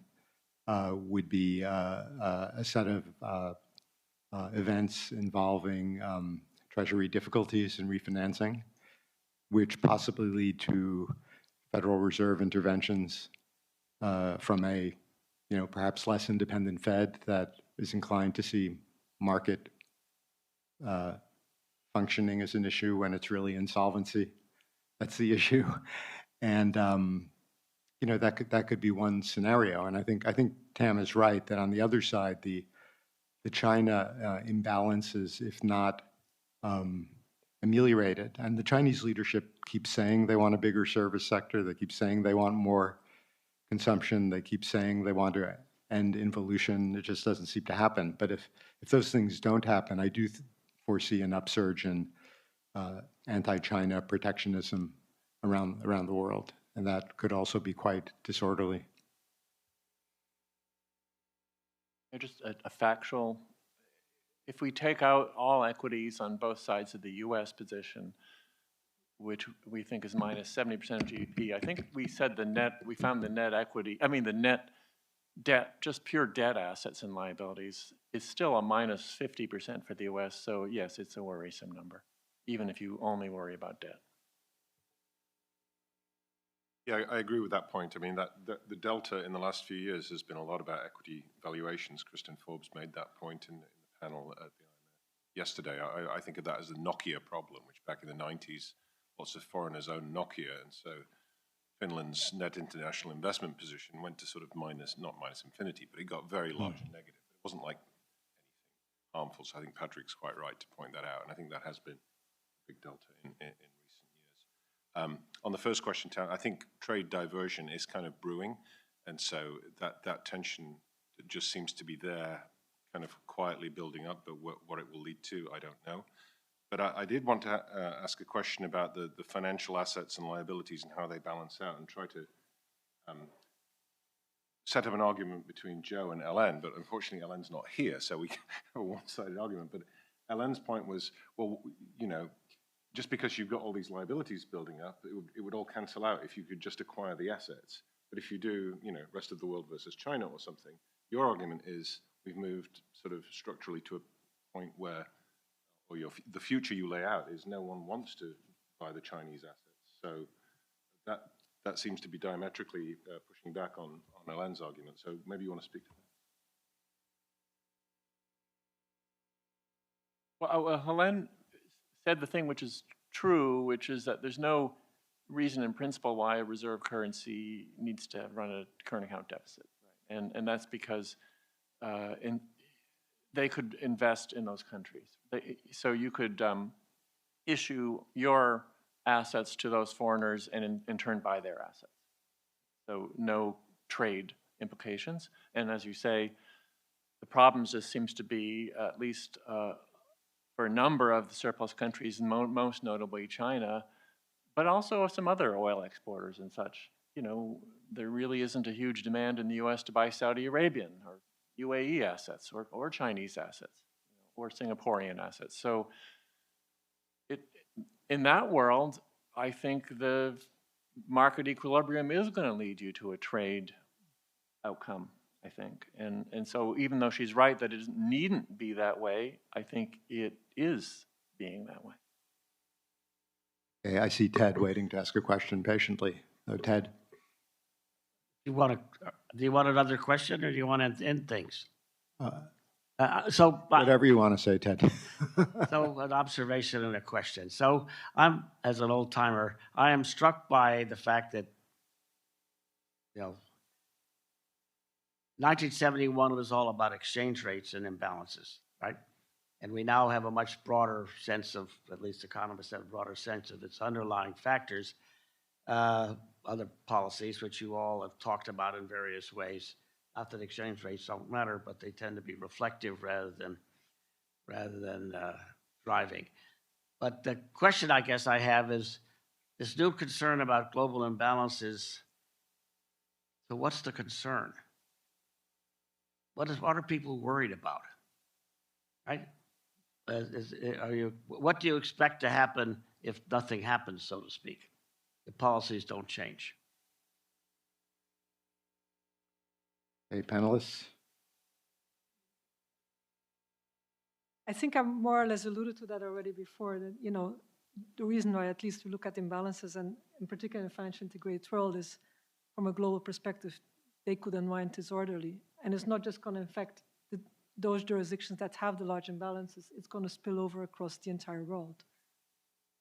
would be a set of events involving Treasury difficulties in refinancing, which possibly lead to Federal Reserve interventions from a, perhaps less independent Fed that is inclined to see market functioning as an issue when it's really insolvency. That's the issue, and that could be one scenario. And I think Tam is right that on the other side, the China imbalances, if not ameliorated, and the Chinese leadership keeps saying they want a bigger service sector. They keep saying they want more consumption. They keep saying they want to end involution. It just doesn't seem to happen. But if those things don't happen, I do foresee an upsurge in anti-China protectionism around the world, and that could also be quite disorderly. Just a factual, if we take out all equities on both sides of the US position, which we think is minus 70% of GDP, I think we said we found the net equity, the net debt, just pure debt assets and liabilities, is still a minus 50% for the US. So yes, it's a worrisome number, even if you only worry about debt. Yeah, I agree with that point. I mean, the delta in the last few years has been a lot about equity valuations. Kristen Forbes made that point in the panel at the yesterday. I think of that as the Nokia problem, which back in the 90s, lots of foreigners owned Nokia, and so Finland's net international investment position went to sort of not minus infinity, but it got very large and negative. It wasn't like anything harmful, so I think Patrick's quite right to point that out, and I think that has been a big delta in recent years. On the first question, I think trade diversion is kind of brewing, and so that tension just seems to be there, kind of quietly building up, but what it will lead to, I don't know. But I did want to ask a question about the financial assets and liabilities and how they balance out, and try to set up an argument between Joe and Hélène, but unfortunately Hélène's not here, so we have a one-sided argument. But Hélène's point was, well, just because you've got all these liabilities building up, it would all cancel out if you could just acquire the assets. But if you do, rest of the world versus China or something, your argument is we've moved sort of structurally to a point where, or the future you lay out is no one wants to buy the Chinese assets. So that seems to be diametrically pushing back on Hélène's argument. So maybe you want to speak to that. Well, Hélène said the thing which is true, which is that there's no reason in principle why a reserve currency needs to run a current account deficit. Right? And that's because they could invest in those countries. So you could issue your assets to those foreigners and in turn buy their assets. So no trade implications. And as you say, the problem just seems to be, at least for a number of the surplus countries, most notably China, but also some other oil exporters and such. There really isn't a huge demand in the US to buy Saudi Arabian or UAE assets or Chinese assets or Singaporean assets. So in that world, I think the market equilibrium is going to lead you to a trade outcome, I think. And so even though she's right that it needn't be that way, I think it is being that way. Okay, I see Ted waiting to ask a question patiently. Oh, Ted. Do you want another question, or do you want to end things? Whatever you want to say, Ted. So an observation and a question. So I'm, as an old timer, I am struck by the fact that, 1971 was all about exchange rates and imbalances, right? And we now have a much broader sense of, at least economists have a broader sense of its underlying factors, other policies, which you all have talked about in various ways. Not that exchange rates don't matter, but they tend to be reflective rather than driving. But the question I guess I have is this new concern about global imbalances. So what's the concern? What are people worried about? Right? What do you expect to happen if nothing happens, so to speak? The policies don't change. Hey, panelists. I think I more or less alluded to that already before, that, you know, the reason why at least we look at imbalances, and in particular in the financially integrated world, is from a global perspective, they could unwind disorderly. And it's not just going to affect those jurisdictions that have the large imbalances, it's going to spill over across the entire world,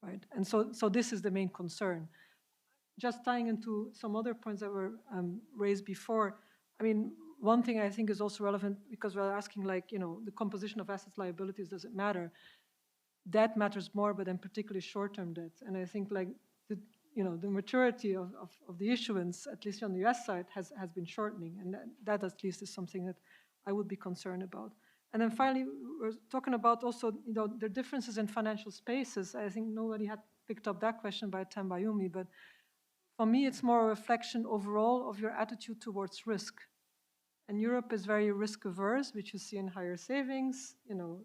right? And so this is the main concern. Just tying into some other points that were raised before, I mean, one thing I think is also relevant, because we're asking, like, you know, the composition of assets, liabilities, does it matter? Debt matters more, but in particularly short-term debt. And I think, like, the maturity of the issuance, at least on the US side, has been shortening. And that at least is something that I would be concerned about. And then finally, we're talking about also, you know, the differences in financial spaces. I think nobody had picked up that question by Tam Bayumi, but for me, it's more a reflection overall of your attitude towards risk. And Europe is very risk averse, which you see in higher savings, you know,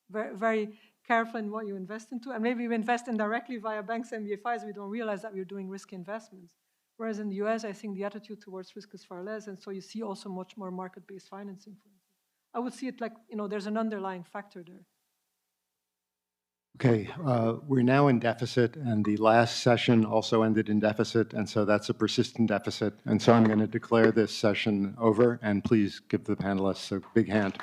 very, very careful in what you invest into. And maybe we invest indirectly via banks and BFIs, we don't realize that we're doing risky investments. Whereas in the US, I think the attitude towards risk is far less. And so you see also much more market-based financing, for instance. I would see it like, you know, there's an underlying factor there. Okay, we're now in deficit, and the last session also ended in deficit, and so that's a persistent deficit. And so I'm going to declare this session over, and please give the panelists a big hand.